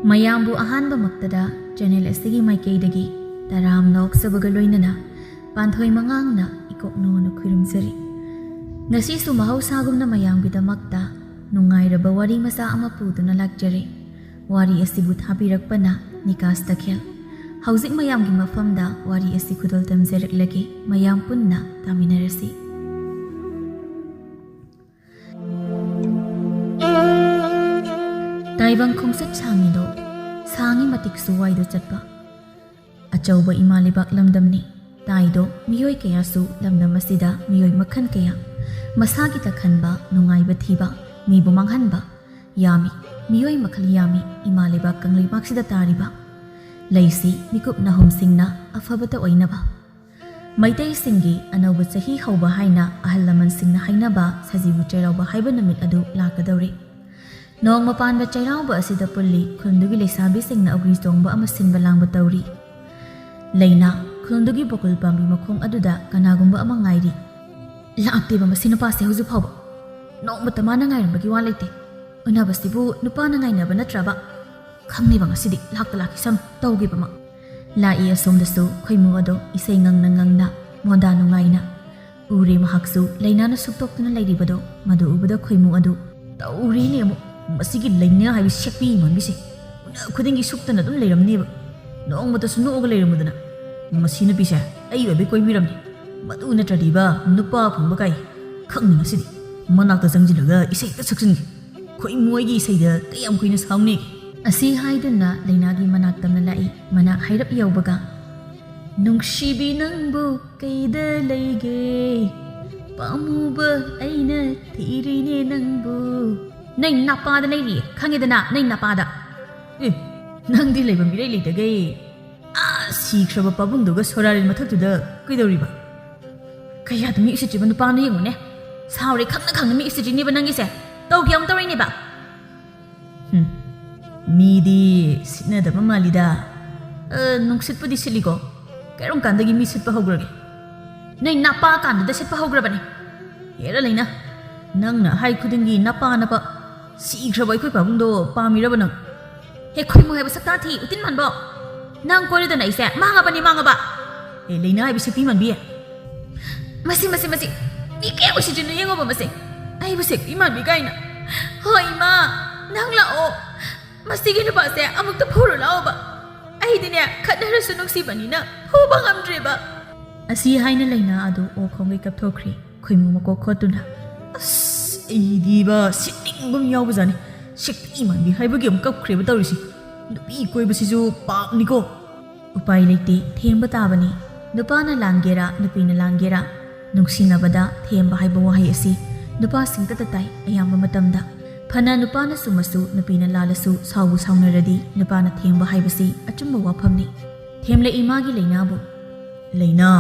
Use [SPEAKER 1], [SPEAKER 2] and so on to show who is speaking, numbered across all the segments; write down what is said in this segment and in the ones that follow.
[SPEAKER 1] ꯃꯌꯥꯝꯕꯨ ꯑꯍꯥꯟꯕꯃꯛꯇꯗ ꯆꯦꯅꯦꯜ ꯑꯁꯤꯒꯤ ꯃꯥꯏꯀꯩꯗꯒꯤ ꯇꯔꯥꯝꯅ ꯑꯣꯛꯆꯕꯒ ꯂꯣꯏꯅꯅ ꯄꯥꯟꯊꯣꯏ ꯃꯉꯥꯡꯅ ꯏꯀꯣꯛꯅꯣꯅ ꯈꯨꯔꯨꯝꯖꯔꯤ꯫ ꯉꯁꯤꯁꯨ ꯃꯍꯧꯁꯥꯒꯨꯝꯅ ꯃꯌꯥꯝꯒꯤꯗꯃꯛꯇ ꯅꯨꯡꯉꯥꯏꯔꯕ ꯋꯥꯔꯤ ꯃꯆꯥ ꯑꯃ ꯄꯨꯗꯨꯅ ꯂꯥꯛꯆꯔꯤ꯫ ꯋꯥꯔꯤ ꯑꯁꯤꯕꯨ ꯊꯥꯕꯤꯔꯛꯄꯅ ꯅꯤꯀꯥꯁ ꯇꯈꯦꯜ꯫ ꯍꯧꯖꯤꯛ ꯃꯌꯥꯝꯒꯤ ꯃꯐꯝꯗ ꯋꯥꯔꯤ ꯑꯁꯤ ꯈꯨꯗꯣꯜ ꯇꯝꯖꯔꯛꯂꯒꯦ, ꯃꯌꯥꯝ ꯄꯨꯟꯅ ꯇꯥꯃꯤꯟꯅꯔꯁꯤ꯫ ꯇꯥꯏꯕꯪ ꯈꯣꯡꯆꯠ ꯁꯥꯡꯉꯤꯗꯣ ꯁꯥꯡꯉꯤ ꯃꯇꯤꯛꯁꯨ ꯋꯥꯏꯗꯣ ꯆꯠꯄ ꯑꯆꯧꯕ ꯏꯃꯥ ꯂꯩꯕꯥꯛ ꯂꯝꯗꯝꯅꯤ꯫ ꯇꯥꯏꯗꯣ ꯃꯤꯑꯣꯏ ꯀꯌꯥꯁꯨ ꯂꯝꯗꯝ ꯑꯁꯤꯗ ꯃꯤꯑꯣꯏ ꯃꯈꯜ ꯀꯌꯥ ꯃꯁꯥꯒꯤꯇ ꯈꯟꯕ ꯅꯨꯡꯉꯥꯏꯕ ꯊꯤꯕ ꯃꯤꯕꯨ ꯃꯥꯡꯍꯟꯕ ꯌꯥꯝꯃꯤ꯫ ꯃꯤꯑꯣꯏ ꯃꯈꯜ ꯌꯥꯝꯃꯤ ꯏꯃꯥ ꯂꯩꯕꯥꯛ ꯀꯪꯂꯩꯕꯥꯛꯁꯤꯗ ꯇꯥꯔꯤꯕ ꯂꯩꯁꯤ ꯃꯤꯀꯨꯞ ꯅꯥꯍꯨꯝꯁꯤꯡꯅ ꯑꯐꯕꯇ ꯑꯣꯏꯅꯕ꯫ ꯃꯩꯇꯩꯁꯤꯡꯒꯤ ꯑꯅꯧꯕ ꯆꯍꯤ ꯍꯧꯕ ꯍꯥꯏꯅ ꯑꯍꯜ ꯂꯃꯟꯁꯤꯡꯅ ꯍꯥꯏꯅꯕ ꯁꯖꯤꯕꯨ ꯆꯩꯔꯥꯎꯕ ꯍꯥꯏꯕ ꯅꯨꯃꯤꯠ ꯑꯗꯨ ꯂꯥꯛꯀꯗꯧꯔꯤ꯫ ꯅꯣꯡꯃ ꯄꯥꯟꯕ ꯆꯩꯔꯥꯎꯕ ꯑꯁꯤꯗ ꯄꯨꯜꯂꯤ ꯈꯨꯟꯗꯨꯒꯤ ꯂꯩꯁꯥꯕꯤꯁꯤꯡꯅ ꯑꯧꯒ꯭ꯔꯤ ꯆꯣꯡꯕ ꯑꯃ ꯁꯤꯟꯕ ꯂꯥꯡꯕ ꯇꯧꯔꯤ꯫ ꯂꯩꯅꯥ ꯈꯨꯟꯗꯨꯒꯤ ꯕꯣꯀꯨꯜ ꯄꯥꯝꯕꯤ ꯃꯈꯣꯡ ꯑꯗꯨꯗ ꯀꯅꯥꯒꯨꯝꯕ ꯑꯃ ꯉꯥꯏꯔꯤ꯫ ꯂꯥꯛꯇꯦꯕ ꯃꯁꯤ ꯅꯨꯄꯥꯁꯦ ꯍꯧꯖꯤꯛ ꯐꯥꯎꯕ꯫ ꯅꯣꯡꯃꯇ ꯃꯥꯅ ꯉꯥꯏꯔꯝꯕꯒꯤ ꯋꯥ ꯂꯩꯇꯦ꯫ ꯎꯅꯕꯁꯤꯕꯨ ꯅꯨꯄꯥꯅ ꯉꯥꯏꯅꯕ ꯅꯠꯇ꯭ꯔꯕ? ꯈꯪꯅꯤꯕ ꯉꯁꯤꯗꯤ ꯂꯥꯛꯇ ꯂꯥꯛꯈꯤꯁꯝ ꯇꯧꯒꯤꯕ ꯃ꯫ ꯂꯥꯛꯏ ꯑꯁꯣꯝꯗꯁꯨ ꯈꯣꯏꯃꯨ ꯑꯗꯣ ꯏꯁꯩ ꯉꯪꯅ ꯉꯪꯅ ꯃꯣꯟꯗꯥ ꯅꯨꯡꯉꯥꯏꯅ꯫ ꯎꯔꯦ ꯃꯍꯥꯛꯁꯨ ꯂꯩꯅꯥꯅ ꯁꯨꯛꯇꯣꯛꯇꯨꯅ ꯂꯩꯔꯤꯕꯗꯣ꯫ ꯃꯗꯨ ꯎꯕꯗ ꯈꯣꯏꯃꯨ ꯑꯗꯨ ꯇꯧꯔꯦꯅꯦ ꯑꯃꯨꯛ ꯃꯁꯤꯒꯤ ꯂꯩꯅꯥ ꯍꯥꯏꯕ ꯁꯦꯛꯄꯤ ꯏꯃꯥꯟꯕꯤꯁꯦ ꯎꯅ ꯈꯨꯗꯤꯡꯒꯤ ꯁꯨꯛꯇꯅ ꯑꯗꯨꯝ ꯂꯩꯔꯝꯅꯦꯕ꯫ ꯅꯣꯡꯃꯇꯁꯨ ꯅꯣꯛꯑꯒ ꯂꯩꯔꯝꯃꯨꯗꯅ꯫ ꯃꯁꯤ ꯅꯨꯄꯤꯁꯦ ꯑꯩ ꯑꯣꯏꯕꯩ ꯀꯣꯏꯕꯤꯔꯝꯅꯤ꯫ ꯃꯗꯨ ꯅꯠꯇ꯭ꯔꯗꯤꯕ ꯅꯨꯄꯥ ꯐꯪꯕ ꯀꯥꯏ ꯈꯪꯅꯤ ꯉꯁꯤꯗꯤ ꯃꯅꯥꯛꯇ ꯆꯪꯁꯤꯜꯂꯒ ꯏꯁꯩ ꯍꯦꯛꯇ ꯁꯛꯆꯤꯟꯒꯦ꯫ ꯈꯣꯏꯃꯨ ꯑꯩꯒꯤ ꯏꯁꯩꯗ ꯀꯌꯥꯝ ꯀꯨꯏꯅ ꯁꯥꯎꯅꯦꯒꯦ꯫ ꯑꯁꯤ ꯍꯥꯏꯗꯨꯅ ꯂꯩꯅꯥꯒꯤ ꯃꯅꯥꯛ ꯇꯝꯅ ꯂꯥꯛꯏ꯫ ꯃꯅꯥꯛ ꯍꯥꯏꯔꯞ ꯌꯧꯕꯒ ꯅꯨꯡꯁꯤꯕꯤ ꯅꯪꯕꯨ ꯀꯩꯗ ꯂꯩꯒꯦ ꯄꯥꯝꯃꯨꯕ ꯑꯩꯅ ꯊꯤꯔꯤꯅꯦ ꯅꯪꯕꯨ꯫ ꯅꯩ ꯅꯄꯥꯗ ꯂꯩꯔꯤꯌꯦ ꯈꯪꯉꯦꯗꯅ ꯅꯩ ꯅꯄꯥꯗ꯫ ꯅꯪꯗꯤ ꯂꯩꯕ ꯃꯤꯔꯩ ꯂꯩꯇꯒꯩ ꯁꯤꯈ꯭ꯔꯕ ꯄꯥꯕꯨꯡꯗꯨꯒ ꯁꯣꯔꯥꯔꯦꯟ ꯃꯊꯛꯇꯨꯗ ꯀꯩꯗꯧꯔꯤꯕ? ꯀꯌꯥꯗ ꯃꯤ ꯎꯁꯤꯠꯇ꯭ꯔꯤꯕ ꯅꯨꯄꯥꯅ ꯌꯦꯡꯉꯨꯅꯦ꯫ ꯁꯥꯎꯔꯦ ꯈꯪꯅ ꯈꯪꯅ ꯃꯤ ꯎꯁꯤꯠꯇ꯭ꯔꯤꯅꯦꯕ ꯅꯪꯒꯤꯁꯦ꯫ ꯇꯧꯒꯦ ꯑꯃꯨꯛ ꯇꯧꯔꯤꯅꯦꯕ꯫ ꯃꯤꯗꯤ ꯁꯤꯠꯅꯗꯕ ꯃꯥꯜꯂꯤꯗ꯫ ꯅꯨꯡꯁꯤꯠꯄꯨꯗꯤ ꯁꯤꯠꯂꯤꯀꯣ꯫ ꯀꯔꯝ ꯀꯥꯟꯗꯒꯤ ꯃꯤ ꯁꯤꯠꯄ ꯍꯧꯈ꯭ꯔꯒꯦ? ꯅꯩ ꯅꯄꯥ ꯀꯥꯟꯗꯨꯗ ꯁꯤꯠꯄ ꯍꯧꯈ꯭ꯔꯕꯅꯦ꯫ ꯍꯦꯔ ꯂꯩꯅ ꯅꯪꯅ ꯍꯥꯏ ꯈꯨꯗꯤꯡꯒꯤ ꯅꯄꯥ ꯅꯄꯥ ꯁꯤꯈ꯭ꯔꯕ ꯑꯩꯈꯣꯏ ꯄꯥꯕꯨꯡꯗꯣ ꯄꯥꯝꯃꯤꯔꯕ ꯅꯪ? ꯍꯦ ꯈꯣꯏꯃꯨ ꯍꯥꯏꯕ ꯁꯛꯇꯥ ꯊꯤ ꯎꯇꯤꯟ ꯃꯥꯟꯕꯣ꯫ ꯅꯪ ꯀꯣꯏꯔꯗꯅ ꯑꯩꯁꯦ ꯃꯥꯡꯉꯕꯅꯤ ꯃꯥꯡꯉꯕ꯫ ꯂꯩꯅꯥ ꯍꯥꯏꯕ ꯁꯦꯛꯄꯤ ꯃꯥꯟꯕꯤ꯫ ꯃꯁꯤ ꯃꯤ ꯀꯌꯥ ꯎꯁꯤꯠꯇ꯭ꯔꯤꯅꯣ ꯌꯦꯡꯉꯣꯕ ꯃꯁꯦ꯫ ꯑꯩꯕꯨ ꯁꯦꯛꯄꯤ ꯃꯥꯟꯕꯤ ꯀꯥꯏꯅ꯫ ꯍꯣꯏ ꯏꯃꯥ ꯅꯪ ꯂꯥꯛꯑꯣ ꯃꯁꯤꯒꯤ ꯅꯨꯄꯥꯁꯦ ꯑꯃꯨꯛꯇ ꯐꯨꯔꯨ ꯂꯥꯛꯑꯣꯕ꯫ ꯑꯩꯗꯤꯅꯦ ꯈꯠꯅꯔꯁꯨ ꯅꯨꯡꯁꯤꯕꯅꯤꯅ ꯐꯨꯕ ꯉꯝꯗ꯭ꯔꯦꯕ꯫ ꯑꯁꯤ ꯍꯥꯏꯅ ꯂꯩꯅꯥ ꯑꯗꯨ ꯑꯣꯈꯣꯡꯒꯩ ꯀꯞꯊꯣꯛꯈ꯭ꯔꯤ ꯈꯣꯏꯃꯨ ꯃꯀꯣꯛ ꯈꯣꯠꯇꯨꯅ꯫ ꯑꯁ ꯑꯩꯗꯤꯕ ꯁꯤꯠꯅꯤꯡꯕ ꯑꯃ ꯌꯥꯎꯕꯖꯥꯠꯅꯤ꯫ ꯁꯦꯛꯄꯤ ꯃꯥꯟꯕꯤ ꯍꯥꯏꯕꯒꯤ ꯑꯃꯨꯛ ꯀꯞꯈ꯭ꯔꯦꯕ ꯇꯧꯔꯤꯁꯤ꯫ ꯅꯨꯄꯤ ꯀꯣꯏꯕꯁꯤꯁꯨ ꯄꯥꯞꯅꯤꯀꯣ꯫ ꯎꯄꯥꯏ ꯂꯩꯇꯦ ꯊꯦꯝꯕ ꯇꯥꯕꯅꯤ꯫ ꯅꯨꯄꯥꯅ ꯂꯥꯟꯒꯦꯔꯥ ꯅꯨꯄꯤꯅ ꯂꯥꯟꯒꯦꯔꯥ ꯅꯨꯡꯁꯤꯅꯕꯗ ꯊꯦꯝꯕ ꯍꯥꯏꯕ ꯋꯥꯍꯩ ꯑꯁꯤ ꯅꯨꯄꯥꯁꯤꯡꯇꯇ ꯇꯥꯏ ꯑꯌꯥꯝꯕ ꯃꯇꯝꯗ꯫ ꯐꯅ ꯅꯨꯄꯥꯅ ꯆꯨꯝꯃꯁꯨ ꯅꯨꯄꯤꯅ ꯂꯥꯜꯂꯁꯨ ꯁꯥꯎꯕꯨ ꯁꯥꯎꯅꯔꯗꯤ ꯅꯨꯄꯥꯅ ꯊꯦꯝꯕ ꯍꯥꯏꯕꯁꯤ ꯑꯆꯨꯝꯕ ꯋꯥꯐꯝꯅꯤ꯫ ꯊꯦꯝꯂꯛꯏ ꯃꯥꯒꯤ ꯂꯩꯅꯥꯕꯨ꯫ ꯂꯩꯅꯥ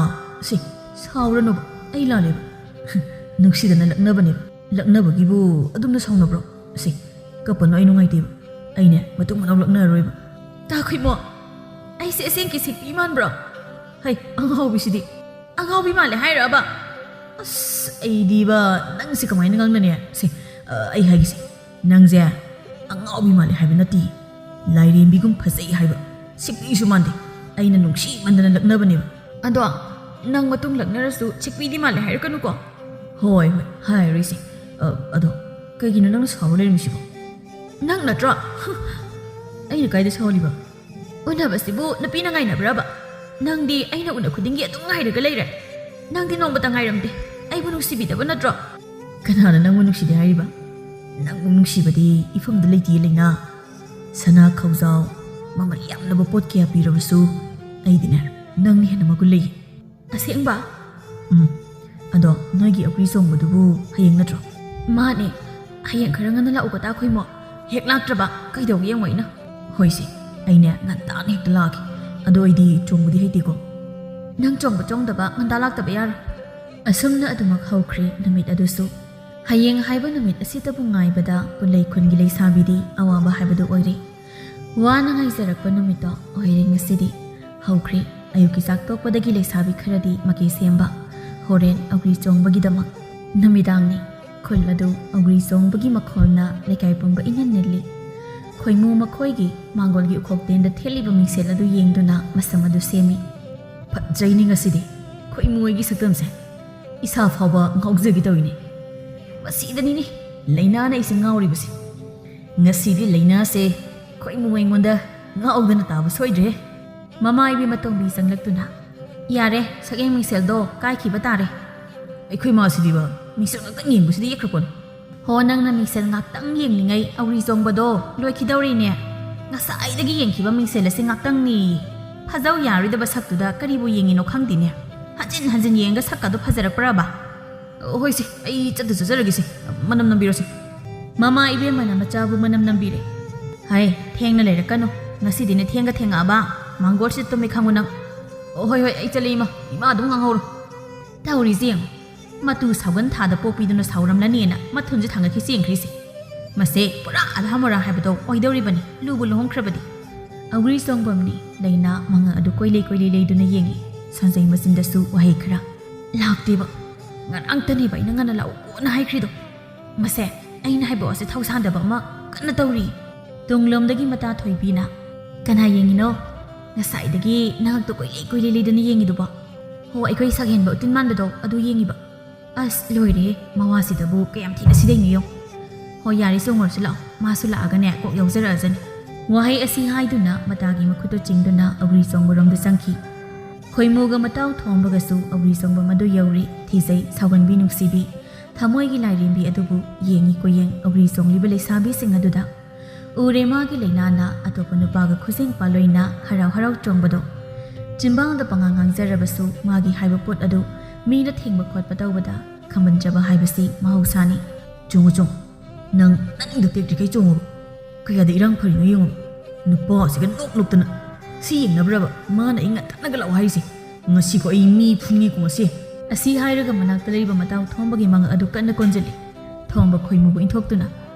[SPEAKER 1] ꯁꯤ ꯁꯥꯎꯔꯅꯨꯕ ꯑꯩ ꯂꯥꯜꯂꯦꯕ꯫ ꯅꯨꯡꯁꯤꯗꯅ ꯂꯛꯅꯕꯅꯦꯕ꯫ ꯂꯛꯅꯕꯒꯤꯕꯨ ꯑꯗꯨꯝꯅ ꯁꯥꯎꯅꯕ꯭ꯔꯣ? ꯑꯁꯤ ꯀꯞꯄꯅꯣ ꯑꯩ ꯅꯨꯡꯉꯥꯏꯇꯦꯕ꯫ ꯑꯩꯅꯦ ꯃꯇꯨꯡ ꯃꯅꯥꯎ ꯂꯛꯅꯔꯔꯣꯏꯕ꯫ ꯈꯣꯏꯃꯨ ꯑꯩꯁꯦ ꯑꯁꯦꯡꯀꯤ ꯁꯦꯛꯄꯤ ꯃꯥꯟꯕ꯭ꯔꯣ? ꯍꯩ ꯑꯉꯥꯎꯕꯤꯁꯤꯗꯤ ꯑꯉꯥꯎꯕꯤ ꯃꯥꯜꯂꯦ ꯍꯥꯏꯔꯛꯑꯕ꯫ ꯑꯁ ꯑꯩꯗꯤꯕ ꯅꯪꯁꯦ ꯀꯃꯥꯏꯅ ꯉꯥꯡꯅꯅꯦ? ꯁꯤ ꯑꯩ ꯍꯥꯏꯒꯦꯁꯦ ꯅꯪꯁꯦ ꯑꯉꯥꯎꯕꯤ ꯃꯥꯜꯂꯦ ꯍꯥꯏꯕ ꯅꯠꯇꯦ ꯂꯥꯏꯔꯦꯝꯕꯤꯒꯨꯝ ꯐꯖꯩ ꯍꯥꯏꯕ꯫ ꯁꯦꯛꯄꯤꯁꯨ ꯃꯥꯟꯗꯦ ꯑꯩꯅ ꯅꯨꯡꯁꯤꯃꯟꯗꯅ ꯂꯛꯅꯕꯅꯦꯕ꯫ ꯑꯗꯣ ꯅꯪ ꯃꯇꯨꯡ ꯂꯛꯅꯔꯁꯨ ꯁꯦꯛꯄꯤꯗꯤ ꯃꯥꯜꯂꯦ ꯍꯥꯏꯔꯛꯀꯅꯨꯀꯣ꯫ ꯍꯣꯏ ꯍꯥꯏꯔꯣꯏꯁꯦ꯫ ꯑꯗꯣ ꯀꯩꯒꯤꯅꯣ ꯅꯪꯅ ꯁꯥꯎꯔ ꯂꯩꯔꯝꯃꯤꯁꯤꯕꯣ? ꯅꯪ ꯅꯠꯇ꯭ꯔꯣ? ꯑꯩꯅ ꯀꯥꯏꯗ ꯁꯥꯎꯔꯤꯕ? ꯎꯅꯕꯁꯤꯕꯨ ꯅꯨꯄꯤꯅ ꯉꯥꯏꯅꯕ꯭ꯔꯕ? ꯅꯪꯗꯤ ꯑꯩꯅ ꯎꯅ ꯈꯨꯗꯤꯡꯒꯤ ꯑꯗꯨꯝ ꯉꯥꯏꯔꯒ ꯂꯩꯔꯦ꯫ ꯅꯪꯗꯤ ꯅꯣꯡꯃꯇ ꯉꯥꯏꯔꯝꯗꯦ꯫ ꯑꯩꯕꯨ ꯅꯨꯡꯁꯤꯕꯤꯗꯕ ꯅꯠꯇ꯭ꯔꯣ? ꯀꯅꯥꯅ ꯅꯪꯕꯨ ꯅꯨꯡꯁꯤꯗꯦ ꯍꯥꯏꯔꯤꯕ? ꯅꯪꯕꯨ ꯅꯨꯡꯁꯤꯕꯗꯤ ꯏꯐꯝꯗ ꯂꯩꯇꯦ ꯂꯩꯅꯥ꯫ ꯁꯅꯥ ꯈꯧꯖꯥꯎ ꯃꯃꯜ ꯌꯥꯝꯂꯕ ꯄꯣꯠ ꯀꯌꯥ ꯄꯤꯔꯕꯁꯨ ꯑꯩꯗꯤꯅꯦ ꯅꯪ ꯍꯦꯟꯅ ꯃꯒꯨꯟ ꯂꯩꯌꯦ꯫ ꯑꯁꯦꯡꯕ? ꯑꯗꯣ ꯅꯣꯏꯒꯤ ꯑꯧꯒ꯭ꯔꯤ ꯆꯣꯡꯕꯗꯨꯕꯨ ꯍꯌꯦꯡ ꯅꯠꯇ꯭ꯔꯣ? ꯃꯥꯅꯦ ꯍꯌꯦꯡ ꯈꯔ ꯉꯟꯅ ꯂꯥꯛꯎ ꯇꯥ ꯈꯣꯏꯃꯨ꯫ ꯍꯦꯛ ꯂꯥꯛꯇ꯭ꯔꯕ ꯀꯩꯗꯧꯒꯦ ꯌꯦꯡꯉꯣ ꯑꯩꯅ꯫ ꯍꯣꯏꯁꯦ ꯑꯩꯅꯦ ꯉꯟꯇꯥꯅ ꯍꯦꯛꯇ ꯂꯥꯛꯑꯒꯦ꯫ ꯑꯗꯣ ꯑꯩꯗꯤ ꯆꯣꯡꯕꯗꯤ ꯍꯩꯇꯦꯀꯣ꯫ ꯅꯪ ꯆꯣꯡꯕ ꯆꯣꯡꯗꯕ ꯉꯟꯇꯥ ꯂꯥꯛꯇꯕ ꯌꯥꯔꯣꯏ꯫ ꯑꯁꯨꯝꯅ ꯑꯗꯨꯃꯛ ꯍꯧꯈ꯭ꯔꯦ ꯅꯨꯃꯤꯠ ꯑꯗꯨꯁꯨ꯫ ꯍꯌꯦꯡ ꯍꯥꯏꯕ ꯅꯨꯃꯤꯠ ꯑꯁꯤꯗꯕꯨ ꯉꯥꯏꯕꯗ ꯄꯨꯜꯂꯩ ꯈꯨꯟꯒꯤ ꯂꯩꯁꯥꯕꯤꯗꯤ ꯑꯋꯥꯕ ꯍꯥꯏꯕꯗꯨ ꯑꯣꯏꯔꯦ꯫ ꯋꯥꯅ ꯉꯥꯏꯖꯔꯛꯄ ꯅꯨꯃꯤꯠꯇꯣ ꯑꯣꯏꯔꯦ ꯉꯁꯤꯗꯤ꯫ ꯍꯧꯈ꯭ꯔꯦ ꯑꯌꯨꯛꯀꯤ ꯆꯥꯛ ꯇꯣꯛꯄꯗꯒꯤ ꯂꯩꯁꯥꯕꯤ ꯈꯔꯗꯤ ꯃꯀꯤ ꯁꯦꯝꯕ ꯍꯣꯔꯦꯟ ꯑꯧꯒ꯭ꯔꯤ ꯆꯣꯡꯕꯒꯤꯗꯃꯛ ꯅꯨꯃꯤꯗꯥꯡꯅꯤ ꯈꯨꯜ ꯑꯗꯨ ꯑꯧꯒ꯭ꯔꯤ ꯆꯣꯡꯕꯒꯤ ꯃꯈꯣꯜꯅ ꯂꯩꯀꯥꯏ ꯄꯨꯝꯕ ꯏꯅꯤꯜ ꯅꯤꯜꯂꯤ ꯈꯣꯏꯃꯨ ꯃꯈꯣꯏꯒꯤ ꯃꯥꯡꯒꯣꯜꯒꯤ ꯎꯈꯣꯛꯇꯦꯟꯗ ꯊꯦꯠꯂꯤꯕ ꯃꯤꯡꯁꯦꯜ ꯑꯗꯨ ꯌꯦꯡꯗꯨꯅ ꯃꯁꯝ ꯑꯗꯨ ꯁꯦꯝꯃꯤ ꯐꯖꯩꯅꯤ ꯉꯁꯤꯗꯤ ꯈꯣꯏꯃꯨꯒꯤ ꯁꯛꯇꯝꯁꯦ ꯏꯁꯥ ꯐꯥꯎꯕ ꯉꯥꯎꯖꯒꯦ ꯇꯧꯏꯅꯤ ꯃꯁꯤꯗꯅꯤꯅꯤ ꯂꯩꯅꯥꯅ ꯑꯩꯁꯦ ꯉꯥꯎꯔꯤꯕꯁꯦ ꯉꯁꯤꯗꯤ ꯂꯩꯅꯥꯁꯦ ꯈꯣꯏꯃꯨ ꯑꯩꯉꯣꯟꯗ ꯉꯥꯎꯗꯅ ꯇꯥꯕ ꯁꯣꯏꯗ꯭ꯔꯦ ꯃꯃꯥ ꯏꯕꯦꯝꯃ ꯇꯣꯝꯕꯤ ꯆꯪꯂꯛꯇꯨꯅ ꯌꯥꯔꯦ ꯁꯛꯌꯦꯡ ꯃꯤꯡꯁꯦꯜꯗꯣ ꯀꯥꯏꯈꯤꯕ ꯇꯥꯔꯦ ꯑꯩꯈꯣꯏ ꯃꯥꯁꯤꯗꯤꯕ ꯃꯤꯡꯁꯦꯜ ꯉꯥꯛꯇꯪ ꯌꯦꯡꯕꯁꯤꯗ ꯌꯦꯛꯈ꯭ꯔꯄꯣꯅꯤ ꯍꯣ ꯅꯪꯅ ꯃꯤꯡꯁꯦꯜ ꯉꯥꯛꯇꯪ ꯌꯦꯡꯂꯤꯉꯩ ꯑꯧꯒ꯭ꯔꯤ ꯆꯣꯡꯕꯗꯣ ꯂꯣꯏꯈꯤꯗꯧꯔꯤꯅꯦ ꯉꯁꯥꯏꯗꯒꯤ ꯌꯦꯡꯈꯤꯕ ꯃꯤꯡꯁꯦꯜ ꯑꯁꯤ ꯉꯥꯛꯇꯪꯅꯤ ꯐꯖꯧ ꯌꯥꯔꯣꯏꯗꯕ ꯁꯛꯇꯨꯗ ꯀꯔꯤꯕꯨ ꯌꯦꯡꯉꯤꯅꯣ ꯈꯪꯗꯦꯅꯦ ꯍꯟꯖꯤꯟ ꯍꯟꯖꯤꯟ ꯌꯦꯡꯒ ꯁꯛꯀꯗꯣ ꯐꯖꯔꯛꯄ꯭ꯔꯕ ꯍꯣꯏꯁꯦ ꯑꯩ ꯆꯠꯆꯔꯒꯦꯁꯦ ꯃꯅꯝ ꯅꯝꯕꯤꯔꯣꯁꯦ ꯃꯃꯥ ꯏꯕꯦꯝꯃꯅ ꯃꯆꯥꯕꯨ ꯃꯅꯝ ꯅꯝꯕꯤꯔꯦ ꯍꯥꯏ ꯊꯦꯡꯅ ꯂꯩꯔꯛꯀꯅꯨ ꯉꯁꯤꯗꯤꯅꯦ ꯊꯦꯡꯉꯛꯑꯕ ꯃꯥꯡꯒꯣꯜꯁꯤꯗ ꯇꯨꯝꯃꯤ ꯈꯪꯉꯨ ꯅꯪ ꯍꯣꯏ ꯑꯩ ꯆꯠꯂꯦ ꯏꯃꯥ ꯑꯗꯨꯝ ꯉꯥꯡꯍꯧꯔꯣ ꯇꯧꯔꯤꯁꯦ ꯌꯦꯡꯉꯨ ꯃꯇꯨ ꯁꯥꯎꯒꯟ ꯊꯥꯗ ꯄꯣꯛꯄꯤꯗꯨꯅ ꯁꯥꯎꯔꯝꯂꯅꯤꯅ ꯃꯊꯨꯟꯁꯦ ꯊꯥꯡꯒꯠꯈꯤ ꯆꯦꯟꯈ꯭ꯔꯤꯁꯦ ꯃꯁꯦ ꯄꯨꯔꯥ ꯑꯙꯥ ꯃꯣꯔꯥ ꯍꯥꯏꯕꯗꯣ ꯑꯣꯏꯗꯧꯔꯤꯕꯅꯤ ꯂꯨꯕꯨ ꯂꯨꯍꯣꯡꯈ꯭ꯔꯕꯗꯤ ꯑꯧꯒ꯭ꯔꯤ ꯆꯣꯡꯕꯝꯅꯤ ꯂꯩꯅꯥ ꯃꯉꯥ ꯑꯗꯨ ꯀꯣꯏꯂꯩ ꯂꯩꯗꯨꯅ ꯌꯦꯡꯉꯤ ꯁꯟꯖꯩ ꯃꯆꯤꯟꯗꯁꯨ ꯋꯥꯍꯩ ꯈꯔ ꯂꯥꯛꯇꯦꯕ ꯉꯔꯥꯡꯇꯅꯦꯕ ꯑꯩꯅ ꯉꯟꯅ ꯂꯥꯛꯎꯀꯣꯅ ꯍꯥꯏꯈ꯭ꯔꯤꯗꯣ ꯃꯁꯦ ꯑꯩꯅ ꯍꯥꯏꯕ ꯋꯥꯁꯦ ꯊꯧꯁꯥꯟꯗꯕ ꯑꯃ ꯀꯟꯅ ꯇꯧꯔꯤ ꯇꯨꯡꯂꯣꯝꯗꯒꯤ ꯃꯇꯥ ꯊꯣꯏꯕꯤꯅ ꯀꯅꯥ ꯌꯦꯡꯉꯤꯅꯣ ꯉꯁꯥꯏꯗꯒꯤ ꯅꯍꯥꯛꯇꯣ ꯀꯣꯏꯂꯩ ꯂꯩꯗꯨꯅ ꯌꯦꯡꯉꯤꯗꯨꯕꯣ ꯍꯣ ꯑꯩꯈꯣꯏ ꯁꯛꯍꯦꯟꯕ ꯎꯇꯤꯟ ꯃꯥꯟꯕꯗꯣ ꯑꯗꯨ ꯌꯦꯡꯉꯤꯕ ꯑꯁ ꯂꯣꯏꯔꯦ ꯃꯋꯥꯁꯤꯗꯕꯨ ꯀꯌꯥꯝ ꯊꯤꯅ ꯁꯤꯗꯩꯅꯣ ꯌꯦꯡꯉꯨ ꯍꯣꯏ ꯌꯥꯔꯦ ꯆꯣꯡꯉꯨꯔꯁꯨ ꯂꯥꯛꯑꯣ ꯃꯥꯁꯨ ꯂꯥꯛꯑꯒꯅꯦ ꯀꯣꯛ ꯌꯥꯎꯖꯔꯛꯑꯖꯅꯤ ꯋꯥꯍꯩ ꯑꯁꯤ ꯍꯥꯏꯗꯨꯅ ꯃꯇꯥꯒꯤ ꯃꯈꯨꯠꯇꯨ ꯆꯤꯡꯗꯨꯅ ꯑꯧꯒ꯭ꯔꯤ ꯆꯣꯡꯕꯔꯣꯝꯗ ꯆꯪꯈꯤ ꯈꯣꯏꯃꯨꯒ ꯃꯇꯥꯎ ꯊꯣꯡꯕꯒꯁꯨ ꯑꯧꯒ꯭ꯔꯤ ꯆꯣꯡꯕꯝ ꯑꯗꯨ ꯌꯧꯔꯤ ꯊꯤꯖꯩ ꯁꯥꯎꯒꯟꯕꯤ ꯅꯨꯡꯁꯤꯕꯤ ꯊꯃꯣꯏꯒꯤ ꯂꯥꯏꯔꯦꯝꯕꯤ ꯑꯗꯨꯕꯨ ꯌꯦꯡꯉꯤ ꯀꯣꯌꯦꯡ ꯑꯧꯒ꯭ꯔꯤ ꯆꯣꯡꯂꯤꯕ ꯂꯩꯁꯥꯕꯤꯁꯤꯡ ꯑꯗꯨꯗ ꯎꯔꯦ ꯃꯥꯒꯤ ꯂꯩꯅꯥꯅ ꯑꯇꯣꯞꯄ ꯅꯨꯄꯥꯒ ꯈꯨꯖꯤꯡ ꯄꯥꯂꯣꯏꯅ ꯍꯔꯥꯎ ꯆꯣꯡꯕꯗꯣ ꯆꯤꯝꯕꯥꯜꯗ ꯄꯉꯥꯡ ꯉꯥꯡꯖꯔꯕꯁꯨ ꯃꯥꯒꯤ ꯍꯥꯏꯕ ꯄꯣꯠ ꯑꯗꯨ ꯃꯤꯅ ꯊꯦꯡꯕ ꯈꯣꯠꯄ ꯇꯧꯕꯗ ꯈꯝꯕꯟꯖꯕ ꯍꯥꯏꯕꯁꯤ ꯃꯍꯧꯁꯥꯅꯤ ꯆꯣꯡꯉꯨ ꯅꯪꯗ ꯇꯦꯛꯇ꯭ꯔꯤꯈꯩ ꯆꯣꯡꯉꯨ ꯀꯌꯥꯗ ꯏꯔꯥꯡ ꯐꯔꯤꯅꯣ ꯌꯦꯡꯉꯨ ꯅꯨꯄꯥ ꯑꯁꯤꯒ ꯅꯣꯛꯇꯅ ꯁꯤ ꯌꯦꯡꯅꯕ꯭ꯔꯕ ꯃꯥꯅ ꯑꯩ ꯉꯟꯇꯥꯅꯒ ꯂꯥꯛꯑꯣ ꯍꯥꯏꯔꯤꯁꯦ ꯉꯁꯤꯀꯣ ꯑꯩ ꯃꯤ ꯐꯨꯅꯤꯡꯉꯦꯀꯣ ꯉꯁꯤ ꯑꯁꯤ ꯍꯥꯏꯔꯒ ꯃꯅꯥꯛꯇ ꯂꯩꯕ ꯃꯇꯥꯎ ꯊꯣꯡꯕꯒꯤ ꯃꯉꯛ ꯑꯗꯨ ꯀꯟꯅ ꯀꯣꯟꯖꯜꯂꯤ ꯊꯣꯡꯕ ꯈꯣꯏꯃꯨꯕꯨ ꯏꯟꯊꯣꯛꯇꯨꯅ